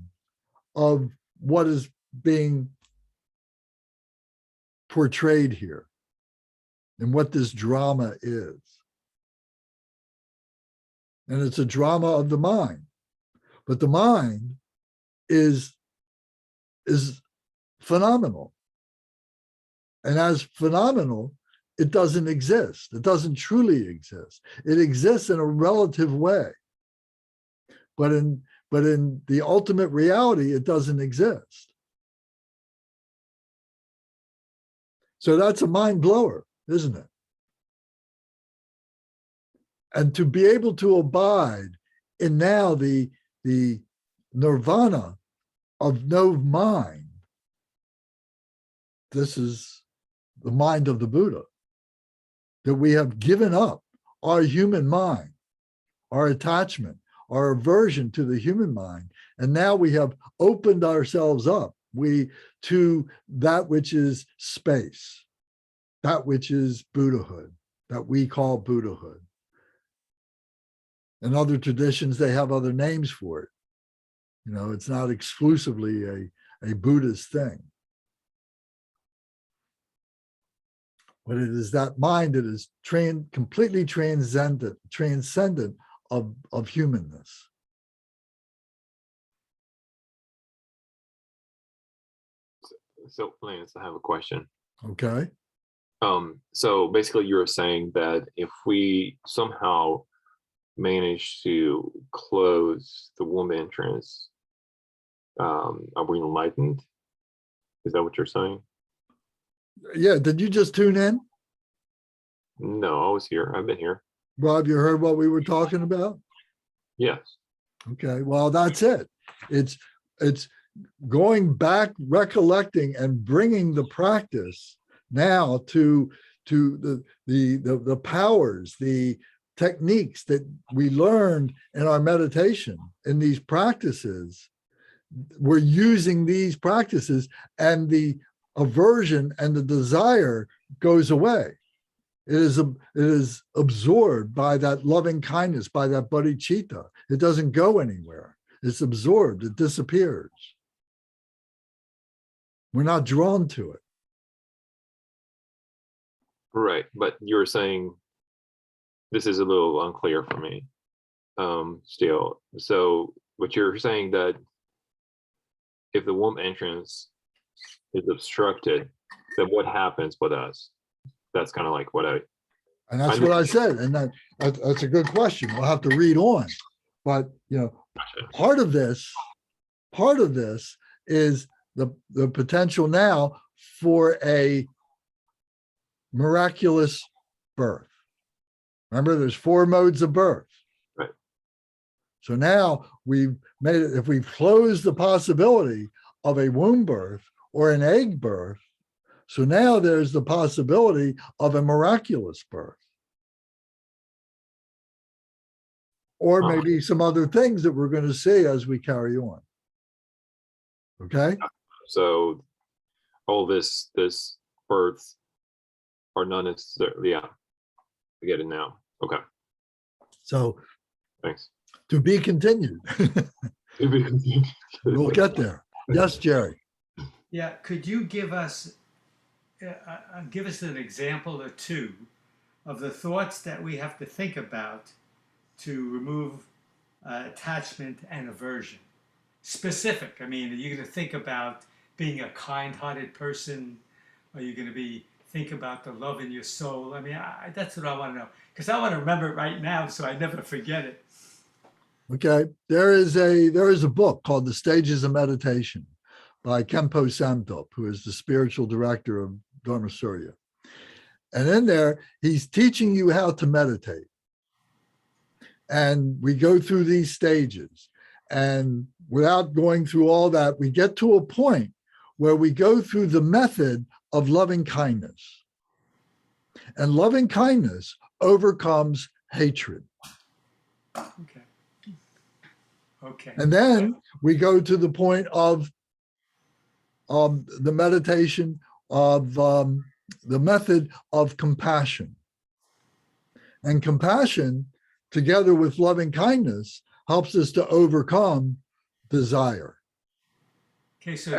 of what is being portrayed here and what this drama is? And it's a drama of the mind, but the mind is phenomenal. And as phenomenal, it doesn't exist. It doesn't truly exist. It exists in a relative way. But in the ultimate reality, it doesn't exist. So that's a mind blower, isn't it? And to be able to abide in now the nirvana of no mind, this is the mind of the Buddha, that we have given up our human mind, our attachment, our aversion to the human mind, and now we have opened ourselves up to that which is space, that which is Buddhahood, that we call Buddhahood. In other traditions, they have other names for it. You know, it's not exclusively a Buddhist thing. But it is that mind that is completely transcendent of humanness. So, Lance, I have a question. Okay. So basically you're saying that if we somehow manage to close the womb entrance, are we enlightened? Is that what you're saying? Yeah, did you just tune in? No, I was here. I've been here. Rob, you heard what we were talking about? Yes. Okay, well, that's it. It's going back, recollecting, and bringing the practice now to the powers, the techniques that we learned in our meditation, in these practices. We're using these practices, and the aversion and the desire goes away. It is absorbed by that loving kindness, by that bodhicitta. It doesn't go anywhere. It's absorbed. It disappears. We're not drawn to it. Right. But you're saying, this is a little unclear for me still. So, but you're saying that if the womb entrance is obstructed, then what happens with us? That's kind of like what And that's what I said. And that's a good question. We'll have to read on. But, you know, part of this is the potential now for a miraculous birth. Remember, there's 4 modes of birth. Right. So now we've made it, if we've closed the possibility of a womb birth or an egg birth, so now there's the possibility of a miraculous birth. Or maybe some other things that we're going to see as we carry on. Okay? So all this birth are not necessarily, yeah, I get it now. Okay, So thanks. To be continued. We'll get there. Yes, Jerry. Yeah, could you give us an example or two of the thoughts that we have to think about to remove attachment and aversion? Specific. I mean, are you going to think about being a kind-hearted person? Are you going to think about the love in your soul? I mean, that's what I want to know, because I want to remember it right now so I never forget it. Okay. There is a book called The Stages of Meditation by Khenpo Samdop, who is the spiritual director of Dharma Surya. And in there, he's teaching you how to meditate. And we go through these stages. And without going through all that, we get to a point where we go through the method of loving kindness. And loving kindness overcomes hatred. Okay. Okay. And then we go to the point of the meditation of the method of compassion. And compassion, together with loving kindness, helps us to overcome desire. Okay, so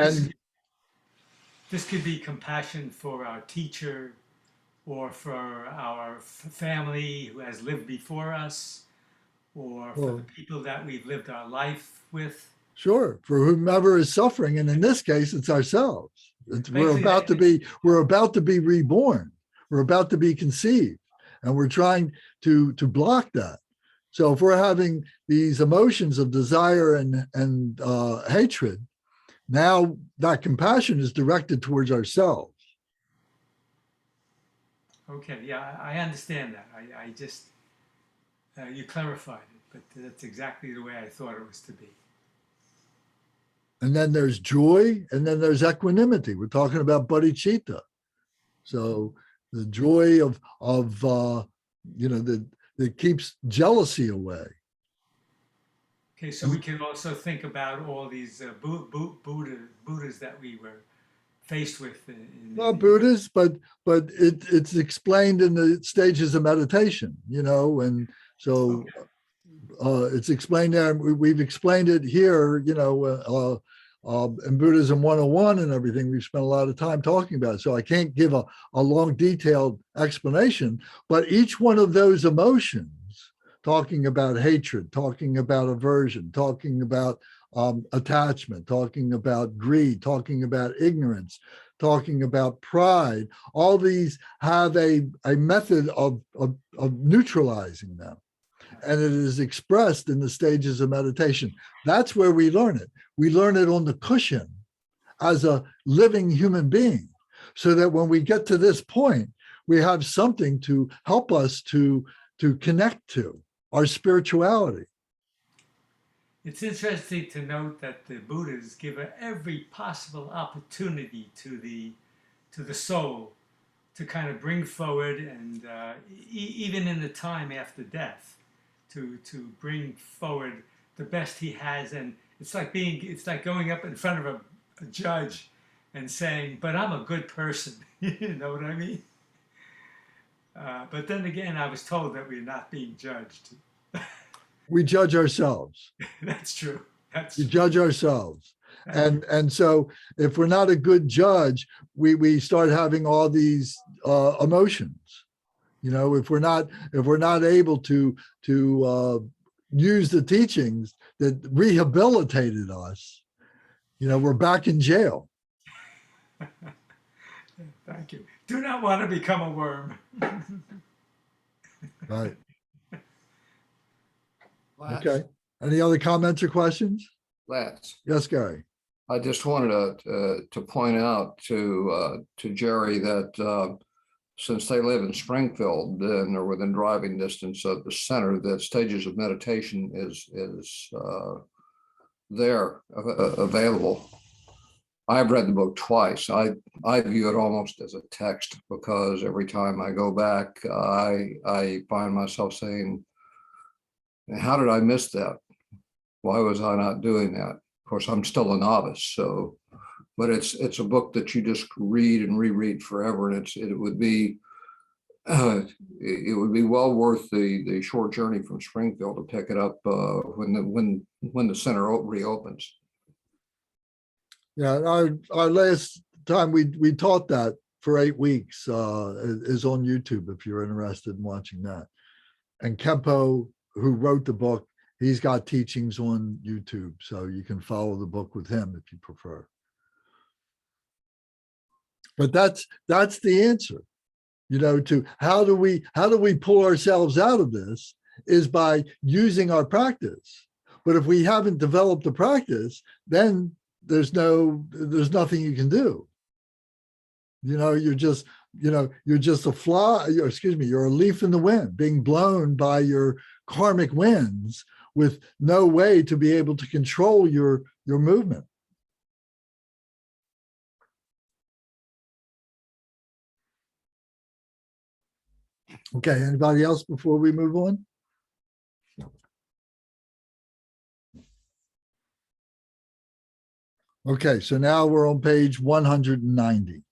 this could be compassion for our teacher or for our family who has lived before us, or for the people that we've lived our life with. Sure, for whomever is suffering, and in this case, it's ourselves. We're about to be reborn. We're about to be conceived, and we're trying to block that. So if we're having these emotions of desire and hatred, now that compassion is directed towards ourselves. Okay, yeah, I understand that. I just, you clarified it, but that's exactly the way I thought it was to be. And then there's joy, and then there's equanimity. We're talking about bodhicitta. So the joy of that keeps jealousy away. Okay, so we can also think about all these Buddhas that we were faced with. Not Buddhas, but it's explained in the stages of meditation, and so it's explained there. We've explained it here, in Buddhism 101 and everything. We've spent a lot of time talking about it. So I can't give a long, detailed explanation, but each one of those emotions, talking about hatred, talking about aversion, talking about attachment, talking about greed, talking about ignorance, talking about pride, all these have a method of neutralizing them. And it is expressed in the stages of meditation. That's where we learn it. We learn it on the cushion as a living human being, so that when we get to this point, we have something to help us to connect to our spirituality. It's interesting to note that the Buddhas give every possible opportunity to the soul to kind of bring forward, and even in the time after death, to bring forward the best he has. And it's like going up in front of a judge and saying, "But I'm a good person." You know what I mean? But then again, I was told that we're not being judged. We judge ourselves. That's true. We judge ourselves. And so if we're not a good judge, we start having all these emotions. If we're not able to use the teachings that rehabilitated us, we're back in jail. Thank you. Do not want to become a worm. Right. Okay. Any other comments or questions? Lance, Yes, Gary. I just wanted to point out to Jerry that since they live in Springfield and are within driving distance of the center, that stages of meditation is there available. I've read the book twice. I view it almost as a text, because every time I go back, I find myself saying, "How did I miss that? Why was I not doing that?" Of course, I'm still a novice, so, but it's a book that you just read and reread forever, and it would be it would be well worth the short journey from Springfield to pick it up when the center reopens. Yeah, our last time we taught that for 8 weeks is on YouTube if you're interested in watching that. And Kempo, who wrote the book, he's got teachings on YouTube, so you can follow the book with him if you prefer. But that's the answer, you know, to how do we pull ourselves out of this is by using our practice. But if we haven't developed the practice, then there's nothing you can do. You know, you're just a fly, you're a leaf in the wind being blown by your karmic winds with no way to be able to control your movement. Okay, anybody else before we move on? Okay, so now we're on page 190.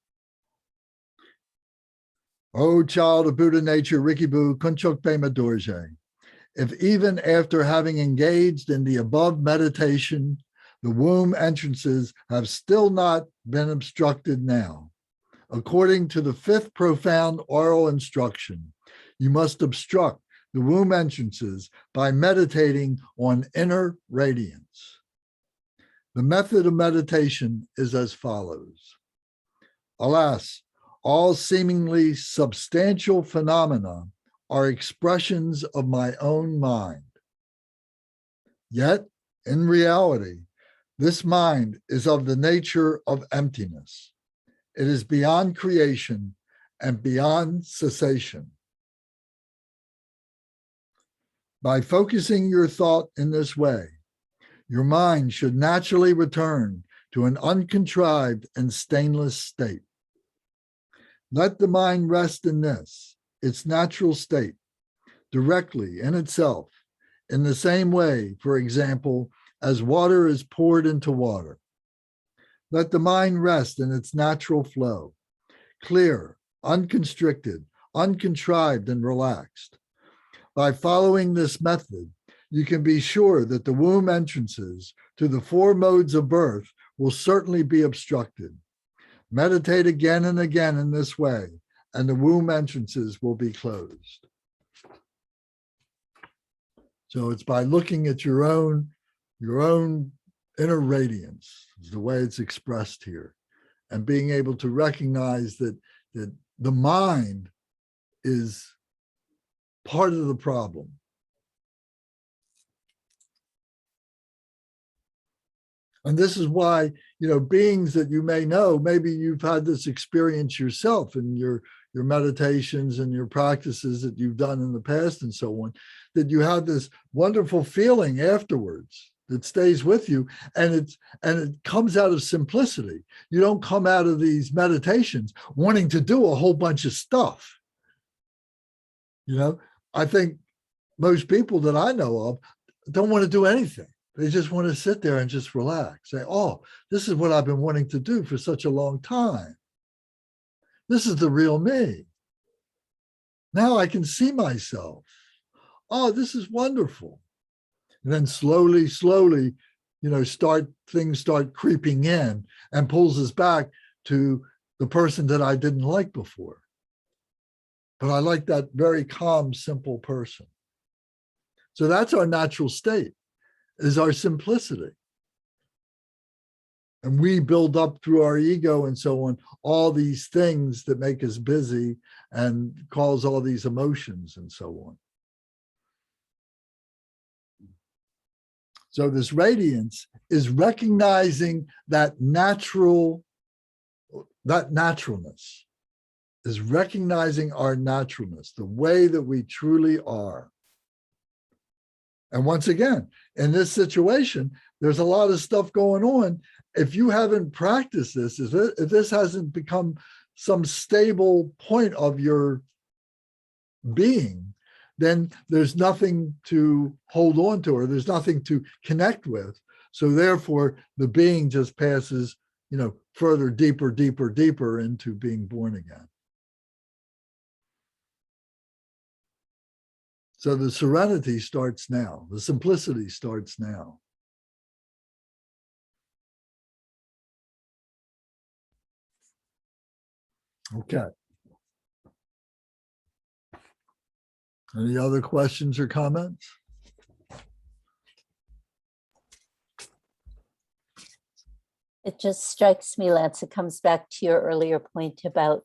O child of Buddha nature, Rikibu, Kunchok Pema Dorje. If even after having engaged in the above meditation, the womb entrances have still not been obstructed now, according to the fifth profound oral instruction, you must obstruct the womb entrances by meditating on inner radiance. The method of meditation is as follows. Alas, all seemingly substantial phenomena are expressions of my own mind. Yet, in reality, this mind is of the nature of emptiness. It is beyond creation and beyond cessation. By focusing your thought in this way, your mind should naturally return to an uncontrived and stainless state. Let the mind rest in this, its natural state, directly in itself, in the same way, for example, as water is poured into water. Let the mind rest in its natural flow, clear, unconstricted, uncontrived, and relaxed. By following this method, you can be sure that the womb entrances to the four modes of birth will certainly be obstructed. Meditate again and again in this way, and the womb entrances will be closed. So it's by looking at your own inner radiance, is the way it's expressed here, and being able to recognize that the mind is part of the problem. And this is why, you know, beings that you may know, maybe you've had this experience yourself in your meditations and your practices that you've done in the past and so on, that you have this wonderful feeling afterwards that stays with you, and it comes out of simplicity. You don't come out of these meditations wanting to do a whole bunch of stuff. You know, I think most people that I know of don't want to do anything. They just want to sit there and just relax. Say, oh, this is what I've been wanting to do for such a long time. This is the real me. Now I can see myself. Oh, this is wonderful. And then slowly, you know, things start creeping in and pulls us back to the person that I didn't like before. But I like that very calm, simple person. So that's our natural state, is our simplicity. And we build up through our ego and so on, all these things that make us busy and cause all these emotions and so on. So this radiance is recognizing that naturalness, is recognizing our naturalness, the way that we truly are. And once again, in this situation, there's a lot of stuff going on. If you haven't practiced this, if this hasn't become some stable point of your being, then there's nothing to hold on to, or there's nothing to connect with. So therefore, the being just passes, you know, further, deeper into being born again. So the serenity starts now. The simplicity starts now. Okay. Any other questions or comments? It just strikes me, Lance, it comes back to your earlier point about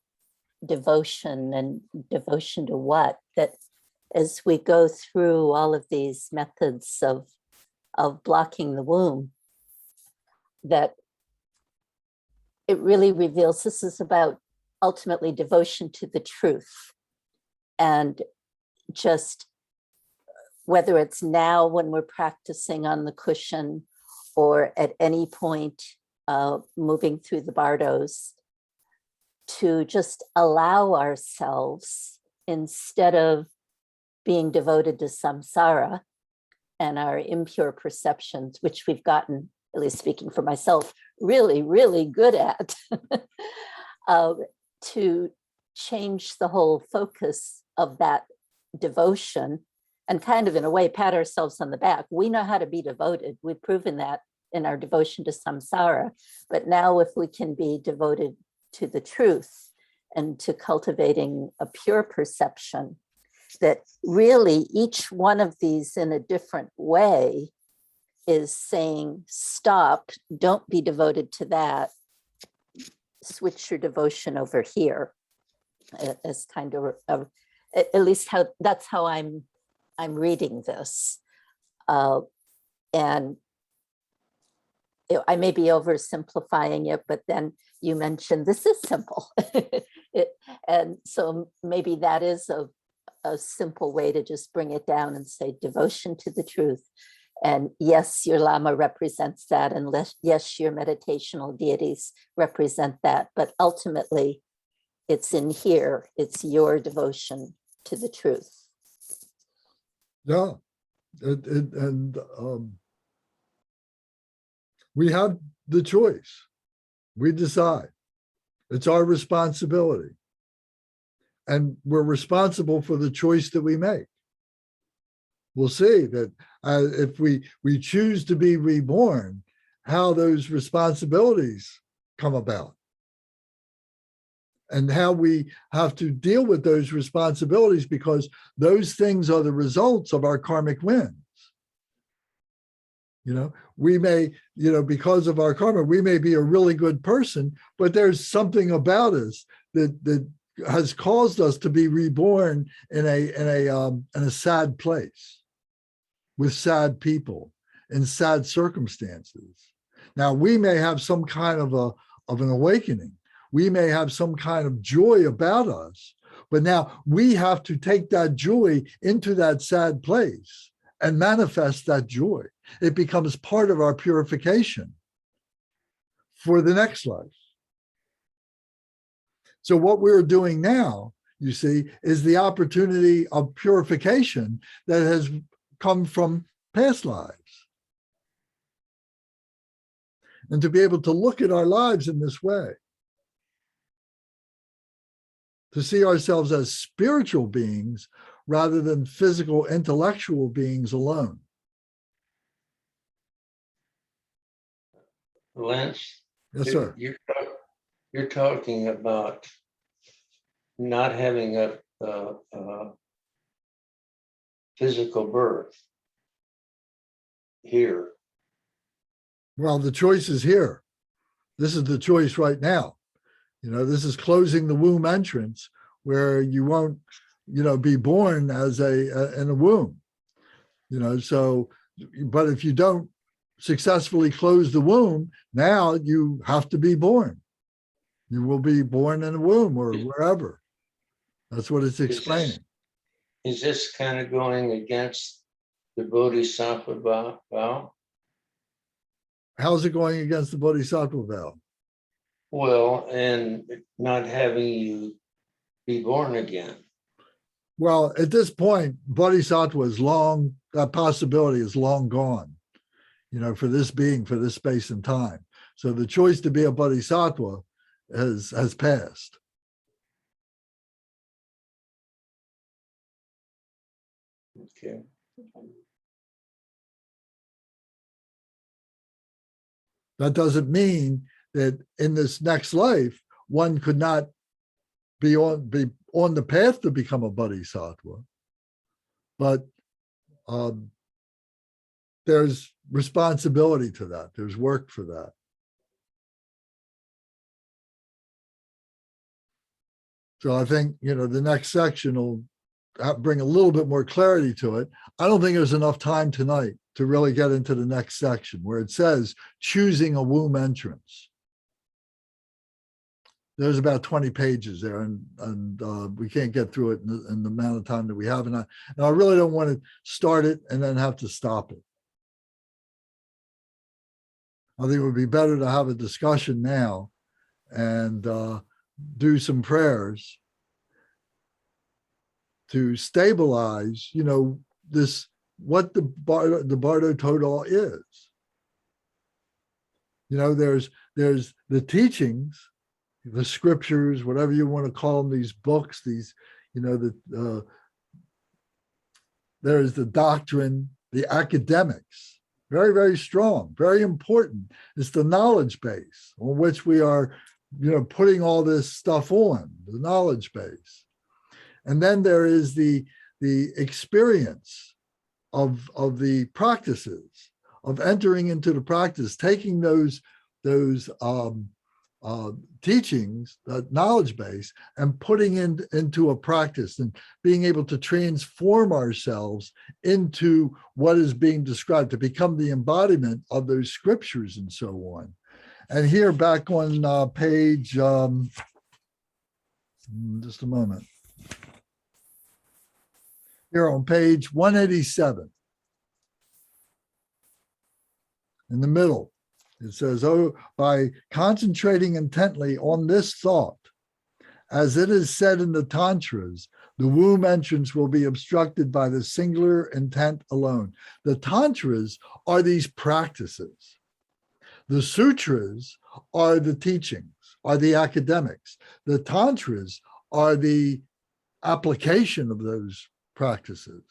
devotion and devotion to what, that as we go through all of these methods of blocking the womb, that it really reveals this is about ultimately devotion to the truth. And just whether it's now when we're practicing on the cushion or at any point moving through the bardos, to just allow ourselves, instead of being devoted to samsara and our impure perceptions, which we've gotten, at least speaking for myself, really, really good at, to change the whole focus of that devotion and kind of in a way pat ourselves on the back. We know how to be devoted. We've proven that in our devotion to samsara. But now if we can be devoted to the truth and to cultivating a pure perception, that really each one of these in a different way is saying, stop, don't be devoted to that, switch your devotion over here, as kind of at least how that's how I'm reading this. And I may be oversimplifying it, but then you mentioned this is simple. And so maybe that is a simple way to just bring it down and say devotion to the truth. And yes, your Lama represents that, and yes, your meditational deities represent that, but ultimately it's in here, it's your devotion to the truth. Yeah. We have the choice. We decide. It's our responsibility. And we're responsible for the choice that we make. We'll see that if we choose to be reborn, how those responsibilities come about. And how we have to deal with those responsibilities, because those things are the results of our karmic wins. We may, because of our karma, we may be a really good person, but there's something about us that has caused us to be reborn in a sad place, with sad people, in sad circumstances. Now, we may have some kind of an awakening. We may have some kind of joy about us, but now we have to take that joy into that sad place and manifest that joy. It becomes part of our purification for the next life. So what we're doing now, you see, is the opportunity of purification that has come from past lives. And to be able to look at our lives in this way, to see ourselves as spiritual beings rather than physical, intellectual beings alone. Lance? Yes, sir. You're talking about not having a physical birth here. Well, the choice is here. This is the choice right now. This is closing the womb entrance, where you won't, be born as in a womb. So, but if you don't successfully close the womb, now you have to be born. You will be born in a womb or wherever. That's what it's explaining. Is this kind of going against the Bodhisattva vow? How's it going against the Bodhisattva vow? Well, and not having you be born again. Well, at this point, Bodhisattva is long, that possibility is long gone, for this being, for this space and time. So the choice to be a Bodhisattva has passed. Okay. That doesn't mean that in this next life, one could not be on the path to become a bodhisattva. But there's responsibility to that. There's work for that. So I think, the next section will bring a little bit more clarity to it. I don't think there's enough time tonight to really get into the next section where it says choosing a womb entrance. There's about 20 pages there, and we can't get through it in the amount of time that we have. And I really don't want to start it and then have to stop it. I think it would be better to have a discussion now and do some prayers to stabilize, this, what the Bardo Thodol is. There's the teachings, the scriptures, whatever you want to call them, these books, there's the doctrine, the academics, very, very strong, very important. It's the knowledge base on which we are, putting all this stuff on, the knowledge base. And then there is the experience of the practices, of entering into the practice, taking those teachings, that knowledge base, and putting into a practice and being able to transform ourselves into what is being described, to become the embodiment of those scriptures and so on. And here back on page, just a moment. Here on page 187, in the middle, it says, by concentrating intently on this thought, as it is said in the Tantras, the womb entrance will be obstructed by the singular intent alone. The Tantras are these practices. The sutras are the teachings, are the academics. The Tantras are the application of those practices.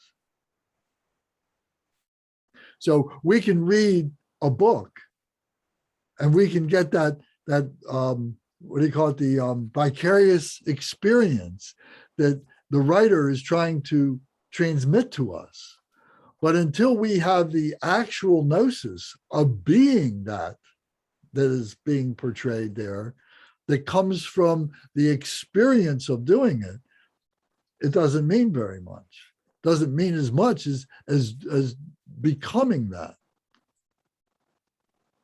So we can read a book and we can get that what do you call it, the vicarious experience that the writer is trying to transmit to us. But until we have the actual gnosis of being that is being portrayed there, that comes from the experience of doing it, it doesn't mean very much. Doesn't mean as much as becoming that.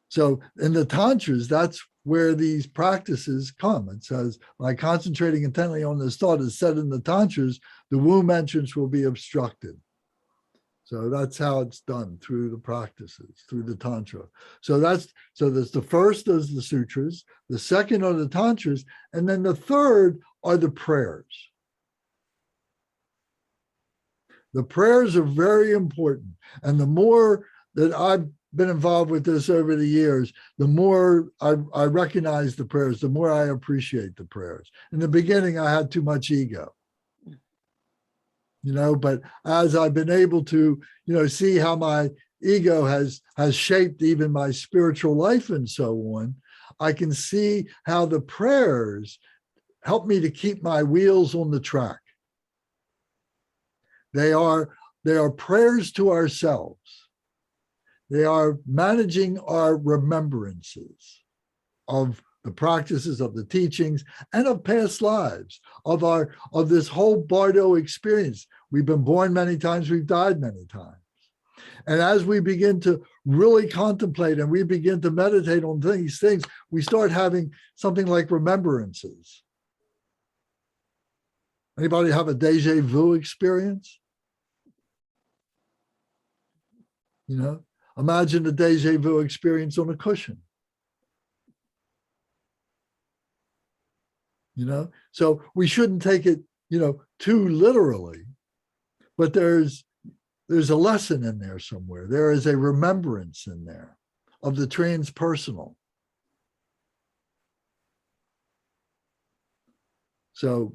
So in the Tantras, that's where these practices come. It says, by concentrating intently on this thought, is said in the Tantras, the womb entrance will be obstructed. So that's how it's done, through the practices, through the Tantra. So that's the first is the sutras, the second are the Tantras, and then the third are the prayers. The prayers are very important. And the more that I've been involved with this over the years, the more I recognize the prayers, the more I appreciate the prayers. In the beginning, I had too much ego, but as I've been able to, see how my ego has shaped even my spiritual life and so on, I can see how the prayers help me to keep my wheels on the track. They are prayers to ourselves. They are managing our remembrances of the practices, of the teachings, and of past lives, of this whole Bardo experience. We've been born many times, we've died many times. And as we begin to really contemplate and we begin to meditate on these things, we start having something like remembrances. Anybody have a déjà vu experience? Imagine the déjà vu experience on a cushion. So we shouldn't take it, too literally, but there's a lesson in there somewhere. There is a remembrance in there of the transpersonal. So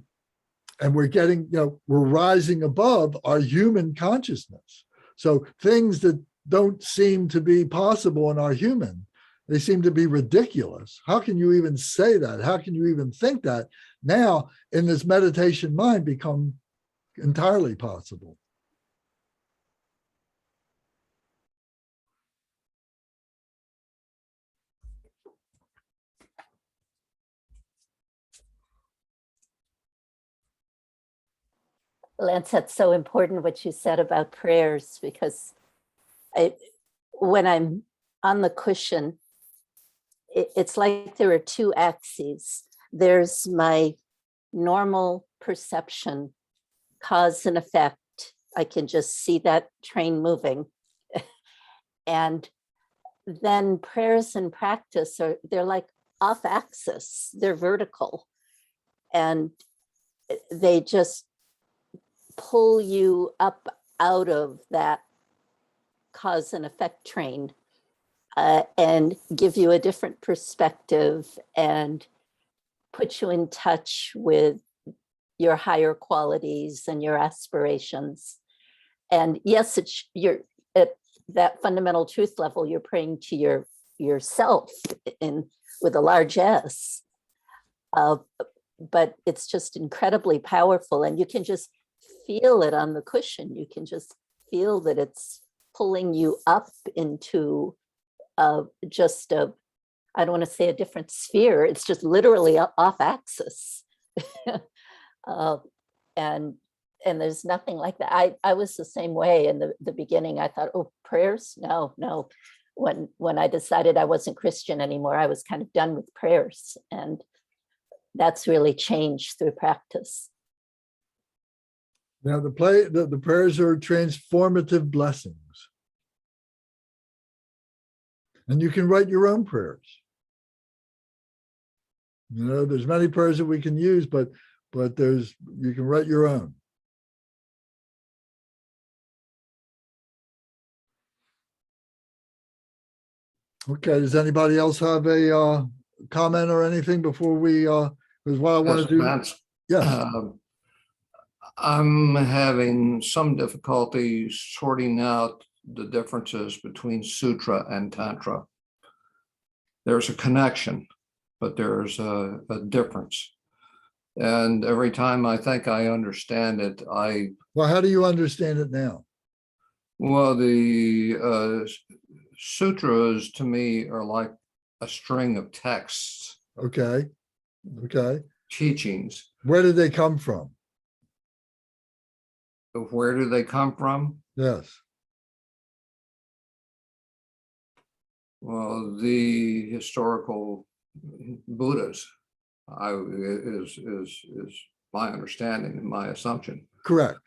And we're getting, we're rising above our human consciousness. So things that don't seem to be possible in our human, they seem to be ridiculous. How can you even say that? How can you even think that? Now, in this meditation mind, become entirely possible. Lance, that's so important what you said about prayers, because when I'm on the cushion, it's like there are two axes. There's my normal perception, cause and effect. I can just see that train moving. And then prayers and practice they're like off axis, they're vertical. And they just pull you up out of that cause and effect train and give you a different perspective and put you in touch with your higher qualities and your aspirations. And yes, it's you're at that fundamental truth level, you're praying to yourself with a large S. But it's just incredibly powerful, and you can just feel it on the cushion. You can just feel that it's pulling you up into just a, I don't want to say a different sphere. It's just literally off axis. And there's nothing like that. I was the same way in the beginning. I thought, oh, prayers? No. When I decided I wasn't Christian anymore, I was kind of done with prayers. And that's really changed through practice. Now, the prayers are transformative blessings. And you can write your own prayers. There's many prayers that we can use, but you can write your own. Okay, does anybody else have a comment or anything before we, because what I want to do. That's, Yes. I'm having some difficulty sorting out the differences between sutra and tantra. There's a connection, but there's a difference. And every time I think I understand it, Well, how do you understand it now? well, the sutras to me are like a string of texts, Okay. teachings. Where did they come from? Where do they come from? Yes. Well, the historical Buddhas is my understanding and my assumption. Correct.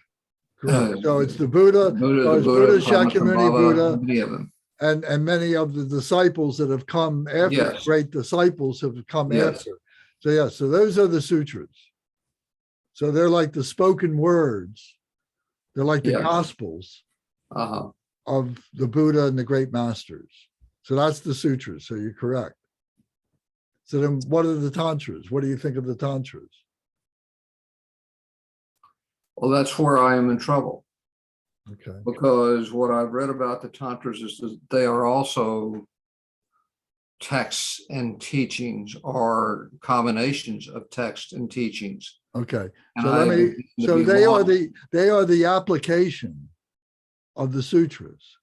So it's the Buddha, Buddha, Shakyamuni Buddha, many of them. and many of the disciples that have come after, Yes. great disciples have come Yes. after. So yeah, so those are the sutras. So they're like the spoken words. They're like the Yes. gospels Uh-huh. of the Buddha and the great masters. So that's the sutras. So you're correct. So then what are the tantras? What do you think of the tantras? Well, that's where I am in trouble, Okay. because what I've read about the tantras is that they are also texts and teachings, or combinations of text and teachings. Okay. And So I so be they are lost. they are the application of the sutras.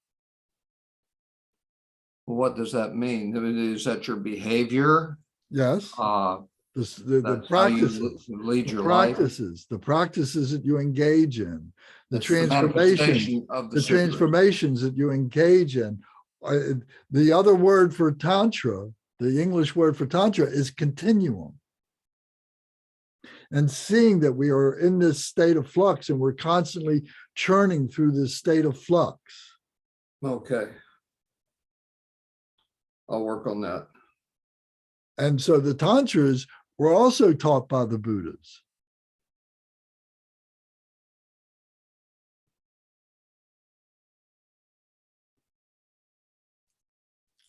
What does that mean? I mean, is that your behavior? Yes. The That's how you practices. lead your life. The practices that you engage in, the That's transformations, manifestation of the sutras. transformations that you engage in. The other word for tantra, the English word for tantra, is continuum. And seeing that we are in this state of flux and we're constantly churning through this state of flux. Okay. I'll work on that. And so the tantras were also taught by the Buddhas.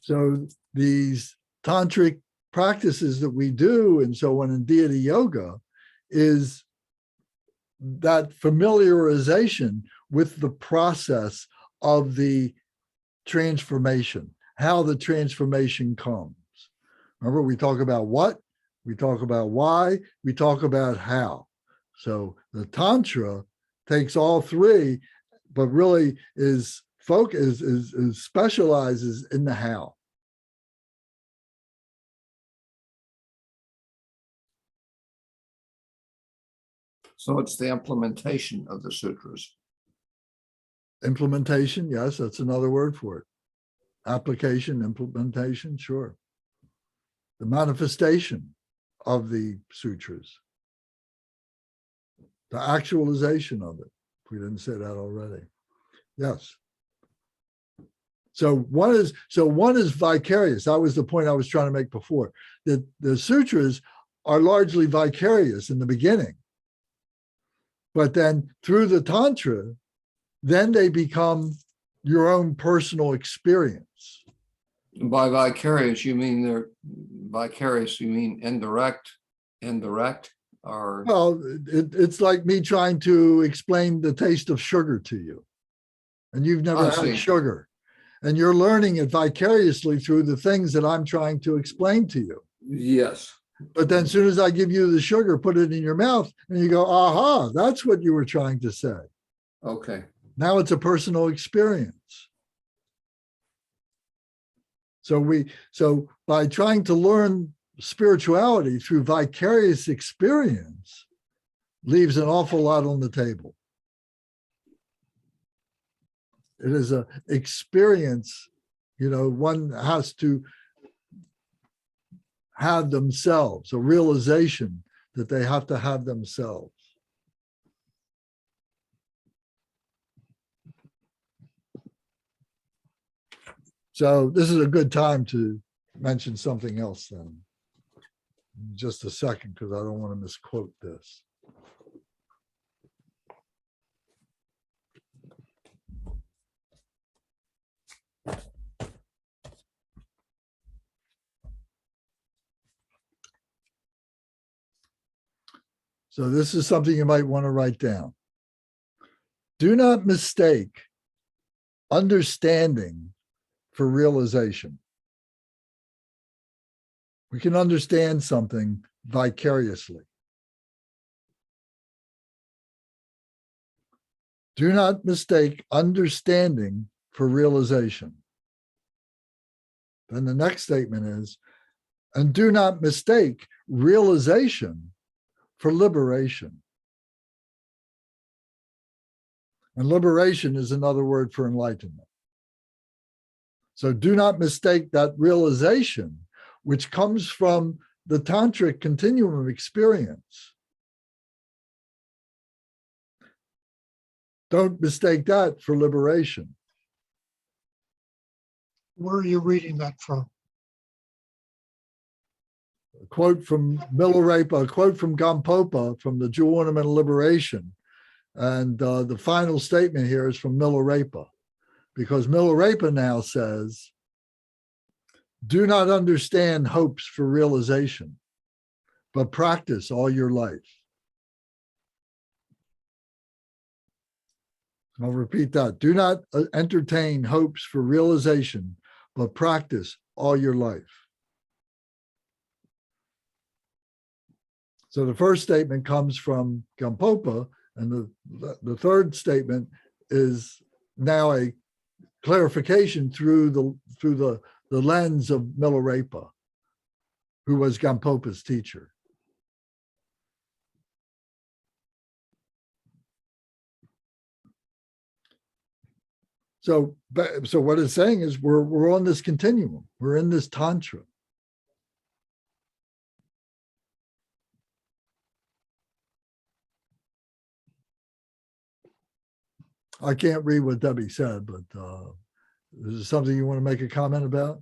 So these tantric practices that we do and so on in deity yoga is that familiarization with the process of the transformation, how the transformation comes. Remember, we talk about what, we talk about why, we talk about how. So the Tantra takes all three, but really is specializes in the how. So it's the implementation of the sutras. Implementation, yes, that's another word for it. Application, implementation, sure. The manifestation of the sutras. The actualization of it, if we didn't say that already. Yes. So one is vicarious. That was the point I was trying to make before. That the sutras are largely vicarious in the beginning. But then through the Tantra, then they become your own personal experience. By vicarious, you mean indirect, or Well, it's like me trying to explain the taste of sugar to you. And you've never I had see. sugar. And you're learning it vicariously through the things that I'm trying to explain to you. yes. But then as soon as I give you the sugar, put it in your mouth, and you go, aha, that's what you were trying to say. Okay. Now it's a personal experience. So by trying to learn spirituality through vicarious experience leaves an awful lot on the table. It is an experience, one has to have themselves, a realization that they have to have themselves. So this is a good time to mention something else then. Just a second, because I don't want to misquote this. So this is something you might want to write down. Do not mistake understanding for realization. We can understand something vicariously. Do not mistake understanding for realization. Then the next statement is, and do not mistake realization for liberation. And liberation is another word for enlightenment. So do not mistake that realization, which comes from the tantric continuum of experience. Don't mistake that for liberation. Where are you reading that from? A quote from Milarepa, a quote from Gampopa from the Jewel Ornament of Liberation. And the final statement here is from Milarepa, because Milarepa now says, do not understand hopes for realization, but practice all your life. I'll repeat that. Do not entertain hopes for realization, but practice all your life. So the first statement comes from Gampopa, and the third statement is now a clarification through the lens of Milarepa, who was Gampopa's teacher. So what it's saying is we're on this continuum. We're in this tantra. I can't read what Debbie said, but is there something you want to make a comment about?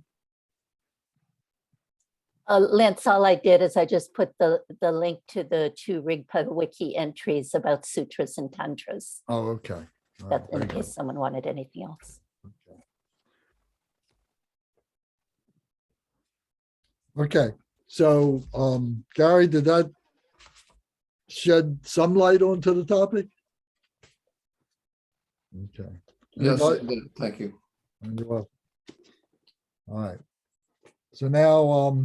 Lance, all I did is I just put the link to the two Rigpa wiki entries about sutras and tantras, Oh, okay. All that right, in very case someone wanted anything else. good. Okay. So Gary, did that shed some light onto the topic? Okay. Yes, Anybody? thank you. You're welcome. All right. So now,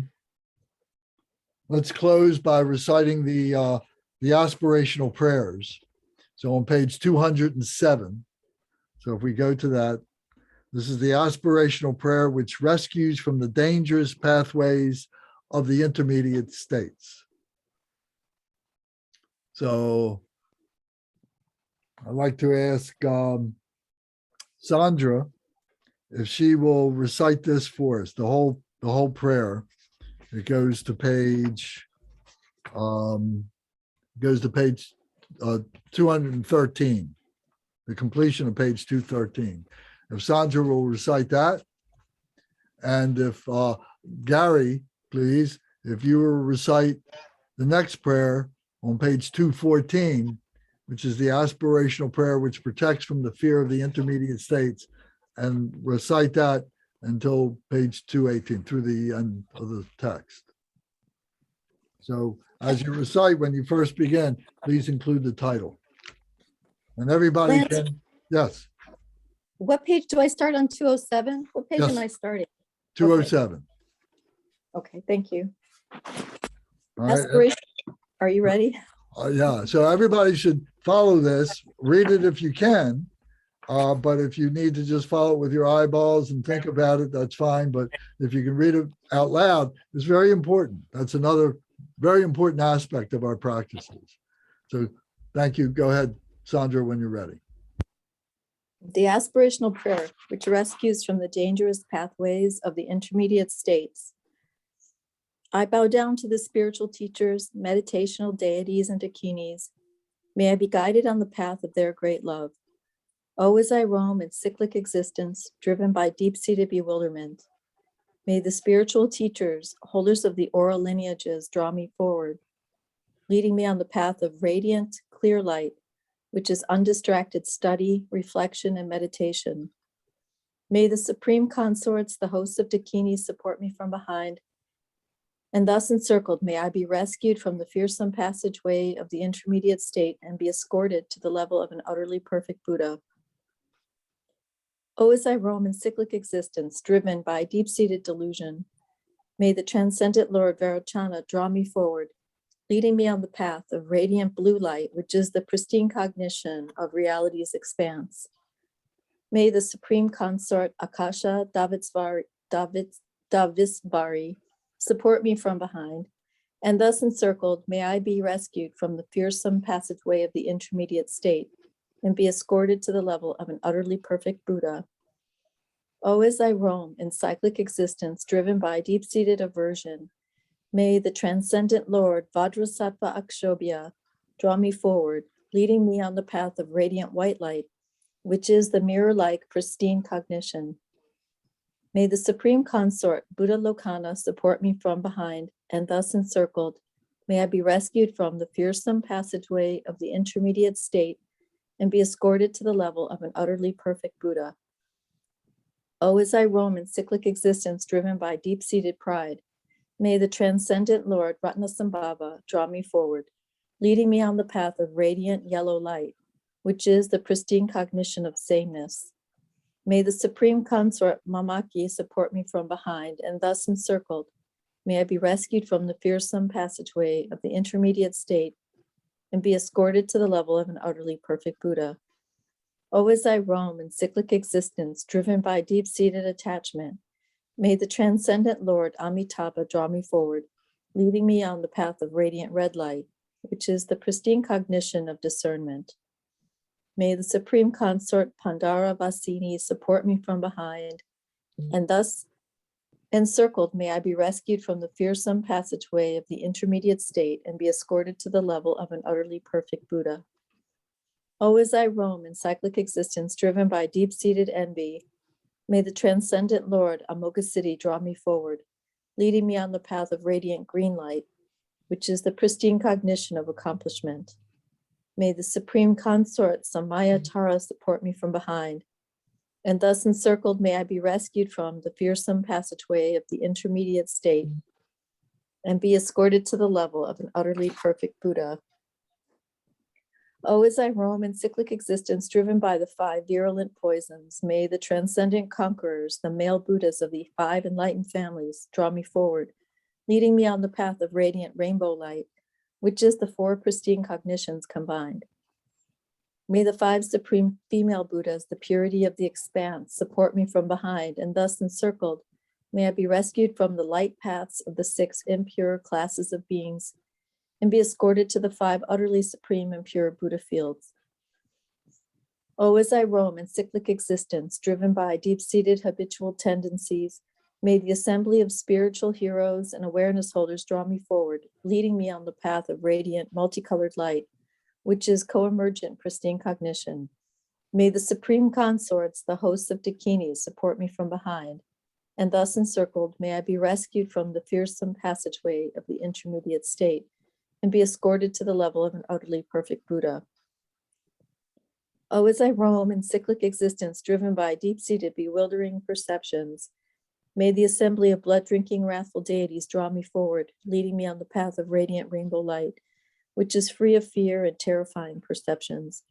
let's close by reciting the aspirational prayers. So on page 207. So if we go to that, this is the aspirational prayer, which rescues from the dangerous pathways of the intermediate states. So I'd like to ask Sandra if she will recite this for us, the whole prayer. It goes to page 213, the completion of page 213. If Sandra will recite that, and if Gary, please, if you will recite the next prayer on page 214, which is the aspirational prayer, which protects from the fear of the intermediate states, and recite that until page 218 through the end of the text. So as you recite, when you first begin, please include the title. And everybody Lance? can, yes, What page do I start on? 207? What page Yes. am I starting? 207. Okay, thank you. All right. Aspiration. Are you ready? Yeah, so everybody should follow this, read it if you can. But if you need to just follow it with your eyeballs and think about it, that's fine. But if you can read it out loud, it's very important. That's another very important aspect of our practices. So thank you. Go ahead, Sandra, when you're ready. The aspirational prayer, which rescues from the dangerous pathways of the intermediate states. I bow down to the spiritual teachers, meditational deities, and dakinis. May I be guided on the path of their great love. Oh, as I roam in cyclic existence, driven by deep-seated bewilderment, may the spiritual teachers, holders of the oral lineages, draw me forward, leading me on the path of radiant, clear light, which is undistracted study, reflection, and meditation. May the supreme consorts, the hosts of dakinis, support me from behind, and thus encircled, may I be rescued from the fearsome passageway of the intermediate state and be escorted to the level of an utterly perfect Buddha. Oh, as I roam in cyclic existence, driven by deep-seated delusion, may the transcendent Lord Vairocana draw me forward, leading me on the path of radiant blue light, which is the pristine cognition of reality's expanse. May the supreme consort Akasha Davisvari support me from behind, and thus encircled, may I be rescued from the fearsome passageway of the intermediate state and be escorted to the level of an utterly perfect Buddha. Oh, as I roam in cyclic existence, driven by deep-seated aversion, may the transcendent Lord Vajrasattva Akshobhya draw me forward, leading me on the path of radiant white light, which is the mirror-like pristine cognition. May the supreme consort Buddha Lokana support me from behind, and thus encircled, may I be rescued from the fearsome passageway of the intermediate state and be escorted to the level of an utterly perfect Buddha. Oh, as I roam in cyclic existence driven by deep-seated pride, may the transcendent Lord Ratnasambhava draw me forward, leading me on the path of radiant yellow light, which is the pristine cognition of sameness. May the supreme consort Mamaki support me from behind, and thus encircled, may I be rescued from the fearsome passageway of the intermediate state and be escorted to the level of an utterly perfect Buddha. Oh, as I roam in cyclic existence, driven by deep-seated attachment, may the transcendent Lord Amitabha draw me forward, leading me on the path of radiant red light, which is the pristine cognition of discernment. May the supreme consort Pandara Vasini support me from behind, and thus encircled, may I be rescued from the fearsome passageway of the intermediate state and be escorted to the level of an utterly perfect Buddha. Oh, as I roam in cyclic existence, driven by deep-seated envy, may the transcendent Lord Amoghasiddhi draw me forward, leading me on the path of radiant green light, which is the pristine cognition of accomplishment. May the supreme consort Samaya Tara support me from behind, and thus encircled, may I be rescued from the fearsome passageway of the intermediate state and be escorted to the level of an utterly perfect Buddha. Oh, as I roam in cyclic existence, driven by the 5 virulent poisons, may the transcendent conquerors, the male Buddhas of the 5 enlightened families, draw me forward, leading me on the path of radiant rainbow light, which is the 4 pristine cognitions combined. May the 5 supreme female Buddhas, the purity of the expanse, support me from behind, and thus encircled, may I be rescued from the light paths of the 6 impure classes of beings, and be escorted to the 5 utterly supreme and pure Buddha fields. Oh, as I roam in cyclic existence, driven by deep-seated habitual tendencies, may the assembly of spiritual heroes and awareness holders draw me forward, leading me on the path of radiant, multicolored light, which is co-emergent pristine cognition. May the supreme consorts, the hosts of dakinis, support me from behind, and thus encircled, may I be rescued from the fearsome passageway of the intermediate state, and be escorted to the level of an utterly perfect Buddha. Oh, as I roam in cyclic existence, driven by deep-seated bewildering perceptions, may the assembly of blood-drinking wrathful deities draw me forward, leading me on the path of radiant rainbow light, which is free of fear and terrifying perceptions.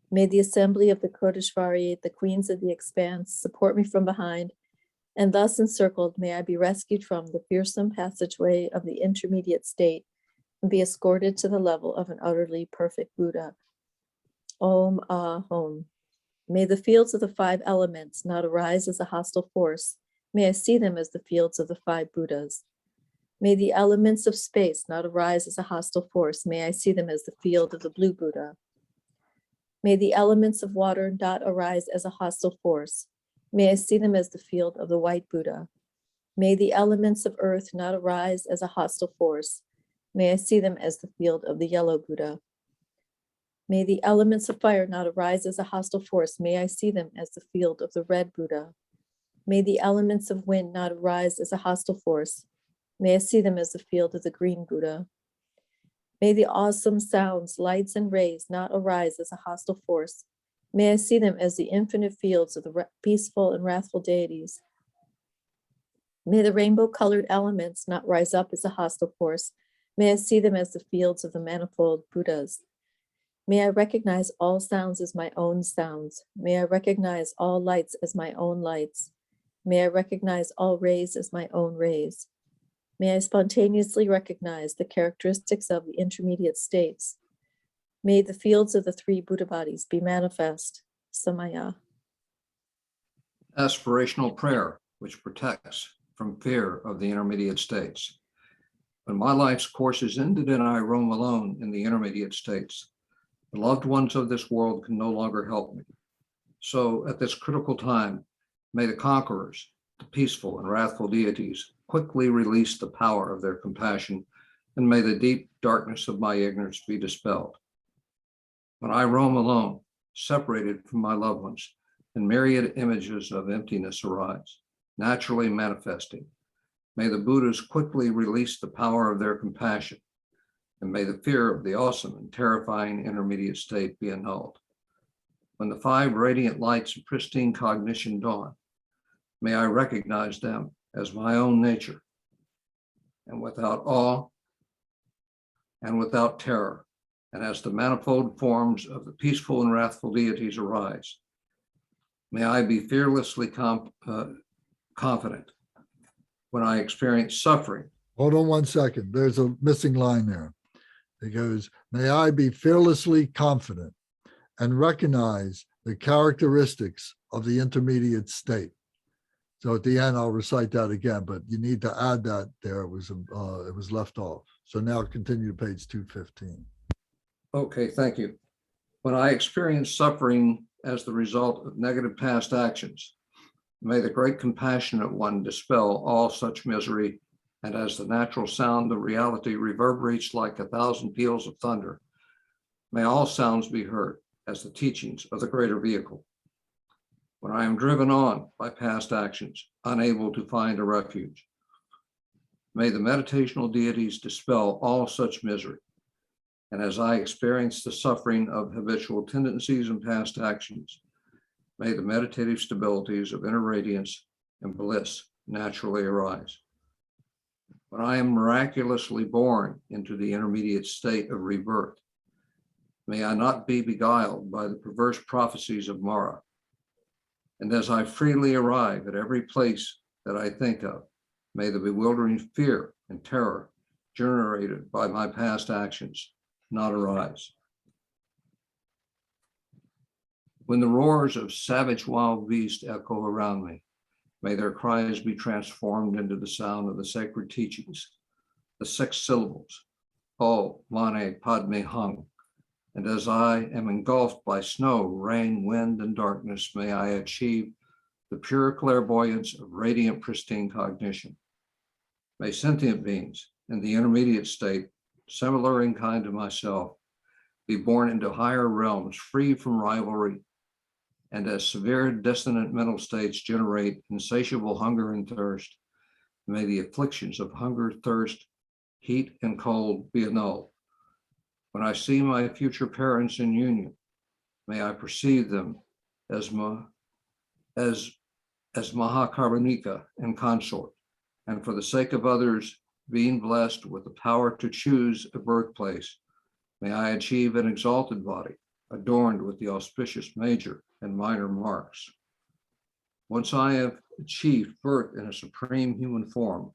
May the assembly of the Kodeshvari, the queens of the expanse, support me from behind, and thus encircled, may I be rescued from the fearsome passageway of the intermediate state, and be escorted to the level of an utterly perfect Buddha. Om Ah Hom. May the fields of the 5 elements not arise as a hostile force. May I see them as the fields of the 5 Buddhas. May the elements of space not arise as a hostile force. May I see them as the field of the blue Buddha. May the elements of water not arise as a hostile force. May I see them as the field of the white Buddha. May the elements of earth not arise as a hostile force. May I see them as the field of the yellow Buddha. May the elements of fire not arise as a hostile force. May I see them as the field of the red Buddha. May the elements of wind not arise as a hostile force. May I see them as the field of the green Buddha. May the awesome sounds, lights, and rays not arise as a hostile force. May I see them as the infinite fields of the peaceful and wrathful deities. May the rainbow-colored elements not rise up as a hostile force. May I see them as the fields of the manifold Buddhas. May I recognize all sounds as my own sounds. May I recognize all lights as my own lights. May I recognize all rays as my own rays. May I spontaneously recognize the characteristics of the intermediate states. May the fields of the 3 Buddha bodies be manifest. Samaya. Aspirational prayer, which protects from fear of the intermediate states. When my life's course is ended and I roam alone in the intermediate states, the loved ones of this world can no longer help me. So at this critical time, may the conquerors, the peaceful and wrathful deities, quickly release the power of their compassion, and may the deep darkness of my ignorance be dispelled. When I roam alone, separated from my loved ones, and myriad images of emptiness arise, naturally manifesting, may the Buddhas quickly release the power of their compassion, and may the fear of the awesome and terrifying intermediate state be annulled. When the 5 radiant lights of pristine cognition dawn, may I recognize them as my own nature, and without awe and without terror, and as the manifold forms of the peaceful and wrathful deities arise, may I be fearlessly confident when I experience suffering. Hold on one second. There's a missing line there. It goes, may I be fearlessly confident and recognize the characteristics of the intermediate state. So at the end, I'll recite that again, but you need to add that there. It was left off. So now continue to page 215. Okay, thank you. When I experience suffering as the result of negative past actions, may the great compassionate one dispel all such misery, and as the natural sound of reality reverberates like 1,000 peals of thunder, may all sounds be heard as the teachings of the greater vehicle. When I am driven on by past actions, unable to find a refuge, may the meditational deities dispel all such misery. And as I experience the suffering of habitual tendencies and past actions, may the meditative stabilities of inner radiance and bliss naturally arise. When I am miraculously born into the intermediate state of rebirth, May I not be beguiled by the perverse prophecies of Mara. And as I freely arrive at every place that I think of, may the bewildering fear and terror generated by my past actions not arise. When the roars of savage wild beasts echo around me, may their cries be transformed into the sound of the sacred teachings, the 6 syllables, O Mane Padme Hung. And as I am engulfed by snow, rain, wind, and darkness, may I achieve the pure clairvoyance of radiant, pristine cognition. May sentient beings in the intermediate state, similar in kind to myself, be born into higher realms free from rivalry, and as severe dissonant mental states generate insatiable hunger and thirst, may the afflictions of hunger, thirst, heat, and cold be annulled. When I see my future parents in union, may I perceive them as Mahakarmanika and consort, and for the sake of others, being blessed with the power to choose a birthplace, may I achieve an exalted body, adorned with the auspicious major and minor marks. Once I have achieved birth in a supreme human form,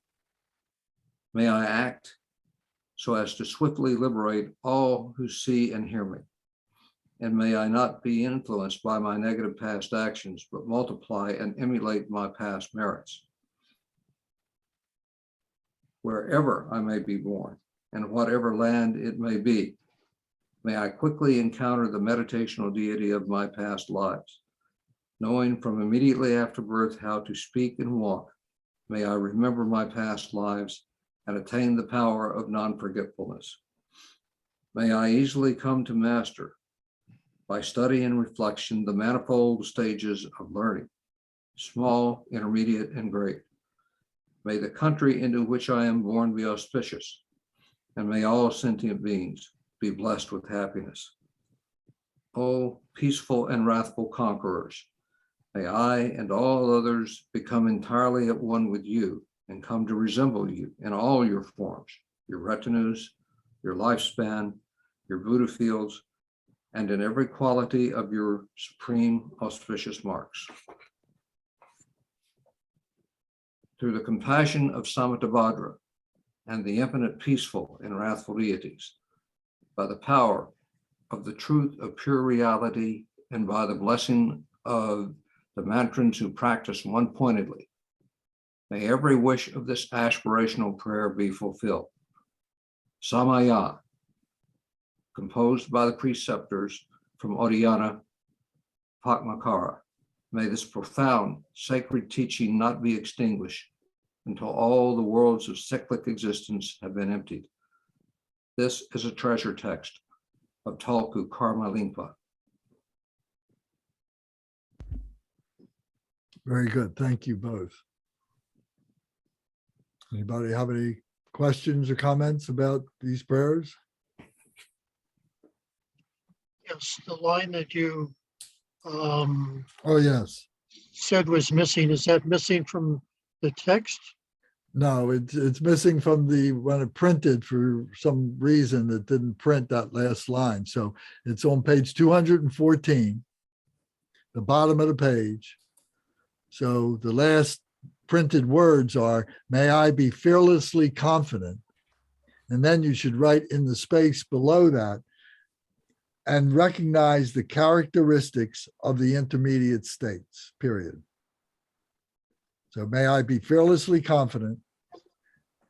may I act so as to swiftly liberate all who see and hear me. And may I not be influenced by my negative past actions, but multiply and emulate my past merits. Wherever I may be born, and whatever land it may be, may I quickly encounter the meditational deity of my past lives. Knowing from immediately after birth how to speak and walk, may I remember my past lives and attain the power of non-forgetfulness. May I easily come to master, by study and reflection, the manifold stages of learning, small, intermediate, and great. May the country into which I am born be auspicious, and may all sentient beings be blessed with happiness. O peaceful and wrathful conquerors, may I and all others become entirely at one with you and come to resemble you in all your forms, your retinues, your lifespan, your Buddha fields, and in every quality of your supreme auspicious marks. Through the compassion of Samattabhadra and the infinite peaceful and wrathful deities, by the power of the truth of pure reality, and by the blessing of the mantrans who practice one-pointedly, may every wish of this aspirational prayer be fulfilled. Samaya, composed by the preceptors from Odhyana Pakmakara, may this profound sacred teaching not be extinguished until all the worlds of cyclic existence have been emptied. This is a treasure text of Tulku Karma Lingpa. Very good. Thank you both. Anybody have any questions or comments about these prayers? Yes, the line that you Oh, yes. said was missing, is that missing from the text? No, it's missing from the, when it printed for some reason, it didn't print that last line. So it's on page 214, the bottom of the page. So the last printed words are, may I be fearlessly confident. And then you should write in the space below that, and recognize the characteristics of the intermediate states, period. So may I be fearlessly confident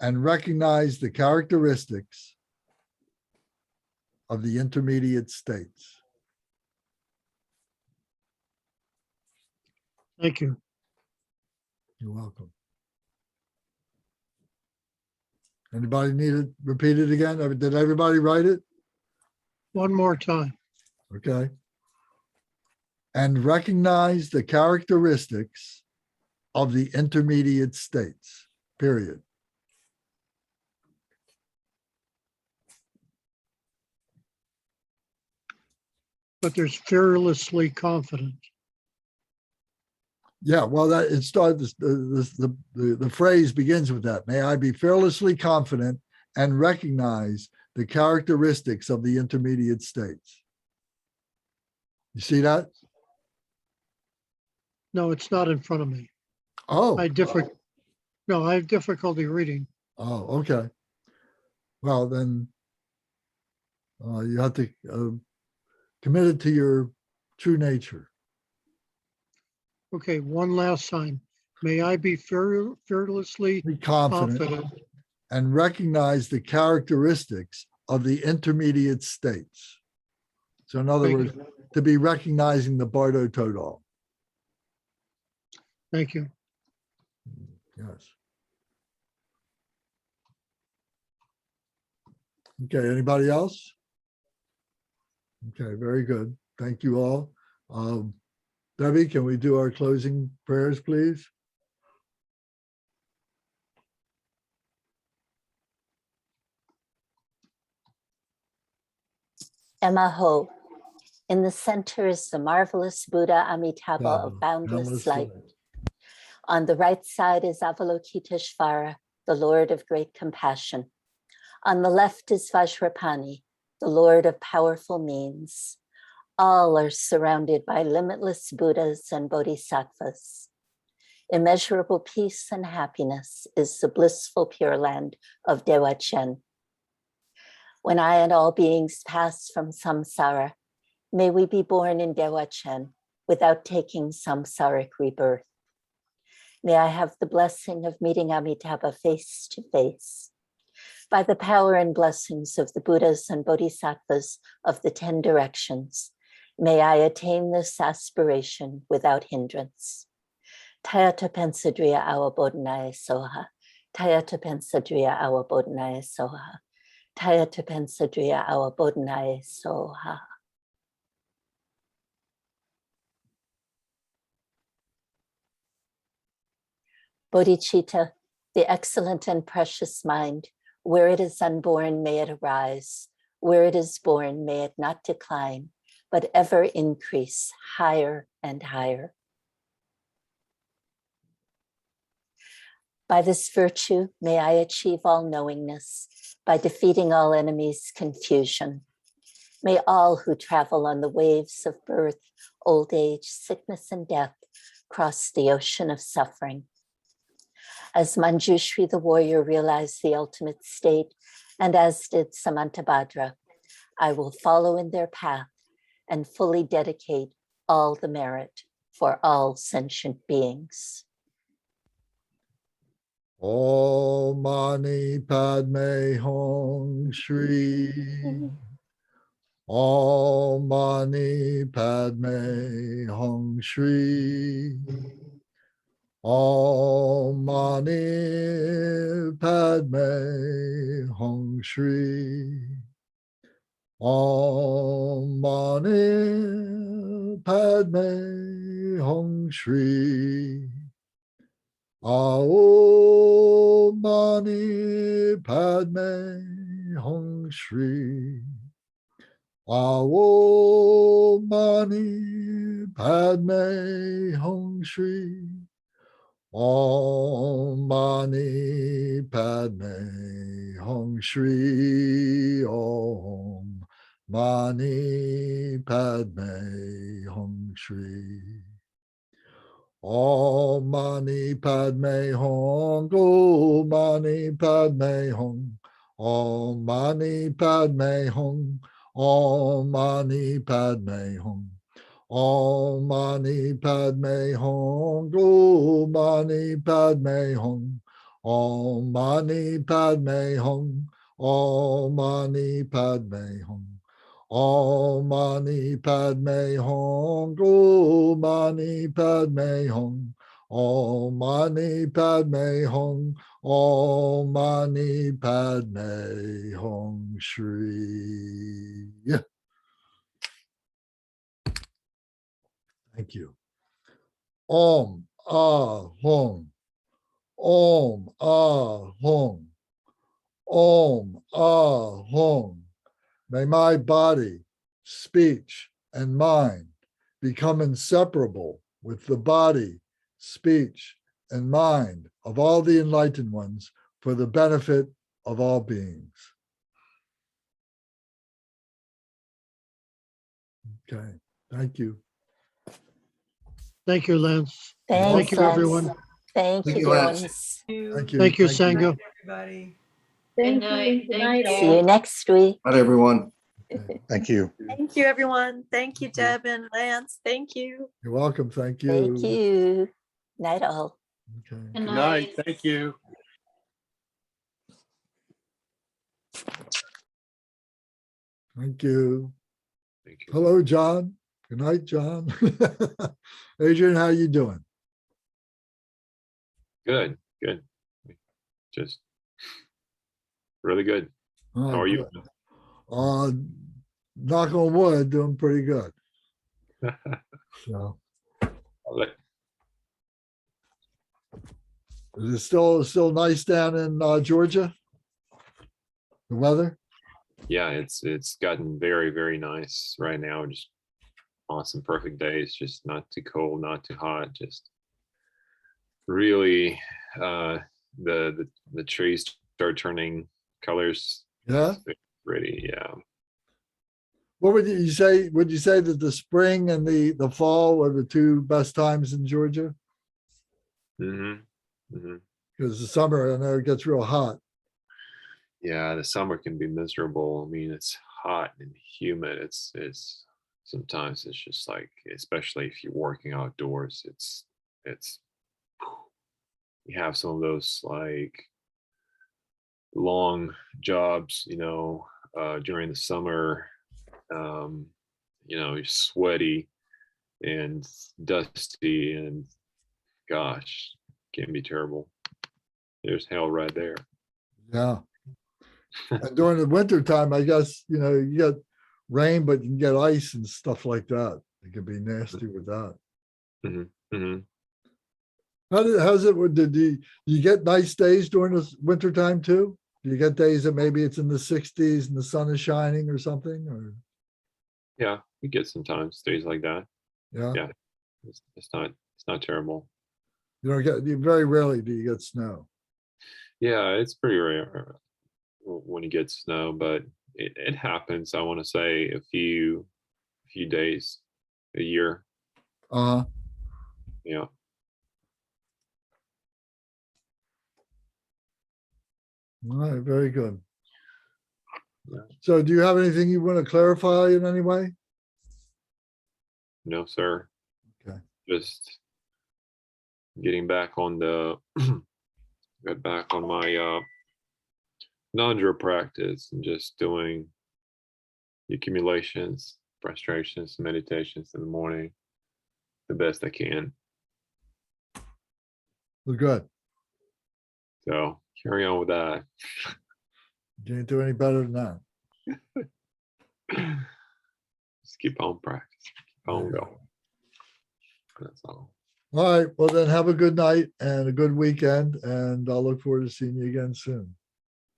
and recognize the characteristics of the intermediate states. Thank you. You're welcome. Anybody need it repeated again? Did everybody write it? One more time. Okay. And recognize the characteristics of the intermediate states, period. But there's fearlessly confident. Yeah, well, that it starts, the phrase begins with that. May I be fearlessly confident and recognize the characteristics of the intermediate states. You see that? No, it's not in front of me. Oh, I have difficulty reading. oh, okay. Well, then you have to commit it to your true nature. Okay, one last sign. May I be fearlessly Be confident confident. and recognize the characteristics of the intermediate states. So in other Thank words, to be recognizing the Bardo Thodol. Thank you. Yes. Okay, anybody else? Okay, very good. Thank you all. Debbie, can we do our closing prayers, please? Emaho. In the center is the marvelous Buddha Amitabha of boundless light. On the right side is Avalokiteshvara, the Lord of great compassion. On the left is Vajrapani, the Lord of powerful means. All are surrounded by limitless Buddhas and Bodhisattvas. Immeasurable peace and happiness is the blissful Pure Land of Dewachen. When I and all beings pass from samsara, may we be born in Dewachen without taking samsaric rebirth. May I have the blessing of meeting Amitabha face to face. By the power and blessings of the Buddhas and Bodhisattvas of the 10 directions, may I attain this aspiration without hindrance. Tayata Pensadriya Awa Bodhanaya Soha. Tayata Pensadriya Awa Bodhanaya Soha. Tayata Pensadriya Awa Bodhanaya Soha. Bodhicitta, the excellent and precious mind, where it is unborn, may it arise. Where it is born, may it not decline, but ever increase higher and higher. By this virtue, may I achieve all knowingness by defeating all enemies' confusion. May all who travel on the waves of birth, old age, sickness, and death cross the ocean of suffering. As Manjushri the warrior realized the ultimate state, and as did Samantabhadra, I will follow in their path and fully dedicate all the merit for all sentient beings. Om Mani Padme Hum Shri. Om Mani Padme Hum Shri. Om Mani Padme Hum Shri. Om Mani Padme Hum Shri. Om Mani Padme Hum Shri. Om Mani Padme Hum Shri. Om Mani Padme Hum Shri. Om Mani Padme Hum Shri. Om Mani Padme Hum. Om Mani Padme Hum. Om Mani Padme Hum. Om Mani Padme Hum. Om Mani Padme Hum. Om Mani Padme Hum. Om Mani Padme Hum. Om Mani Padme Hum. Om Mani Padme Hum. Om Mani Padme Hum. Om Mani Padme Hum. Om Mani Padme Hum Shri. Thank you. Om Hum. Om Hum. Om Hum. May my body, speech, and mind become inseparable with the body, speech, and mind of all the enlightened ones for the benefit of all beings. Okay. Thank you. Thank you, Lance. Thanks, Thank you, Lance. everyone. Thank Thank you, you, dear Lance. ones. Thank you. Thank you, Thank Sangha. Everybody. Thank night. you. Good Thank night, you. See you all. next week. Not everyone. Thank you. Thank you, everyone. Thank you, Deb and Lance. Thank you. You're welcome. Thank you. Thank you. Night all. Okay. Good night. Thank you. Thank you. Thank you. Hello, John. Good night, John. Adrian, how you doing? Good, good. Just really good. Oh, How are you? good. Knock on wood, doing pretty good. So, is it still nice down in Georgia? The weather? Yeah, it's gotten very, very nice right now. Just awesome, perfect days. Just not too cold, not too hot. Just really, the trees start turning colors. Yeah. It's pretty, yeah. What would you say? Would you say that the spring and the fall are the two best times in Georgia? Mm-hmm. Mm-hmm. Because the summer, I know it gets real hot. Yeah, the summer can be miserable. I mean, it's hot and humid. It's sometimes it's just like, especially if you're working outdoors, it's you have some of those like long jobs, during the summer, you're sweaty and dusty and gosh, can be terrible. There's hell right there. Yeah. And during the winter time, I guess, you get rain, but you can get ice and stuff like that. It can be nasty with that. Mm-hmm. Mm-hmm. How's it? Do you get nice days during the winter time too? Do you get days that maybe it's in the 60s and the sun is shining or something? Or Yeah, we get sometimes days like that. yeah, Yeah, it's not terrible. Very rarely do you get snow. Yeah, it's pretty rare when you get snow, but it happens. I want to say a few days a year. Uh-huh. Yeah. All right, very good. Yeah. So do you have anything you want to clarify in any way? No, sir. Okay. Just getting back on get back on my non-drill practice and just doing the accumulations, frustrations, meditations in the morning the best I can. Well, good. So carry on with that. You can't do any better than that. Just keep on practicing, keep on Yeah. going. That's all. All right. Well, then have a good night and a good weekend. And I'll look forward to seeing you again soon.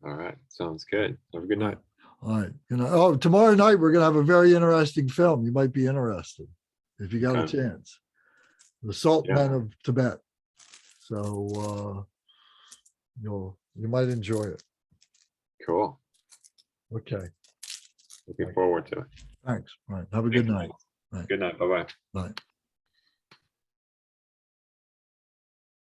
All right. Sounds good. Have a good night. All right. Oh, tomorrow night, we're going to have a very interesting film. You might be interested if you got a Okay. chance. The Salt Yeah. Man of Tibet. So you might enjoy it. Cool. Okay. Looking forward to it. Thanks. All right. Have a good night. Right. Good night. Bye-bye. Bye.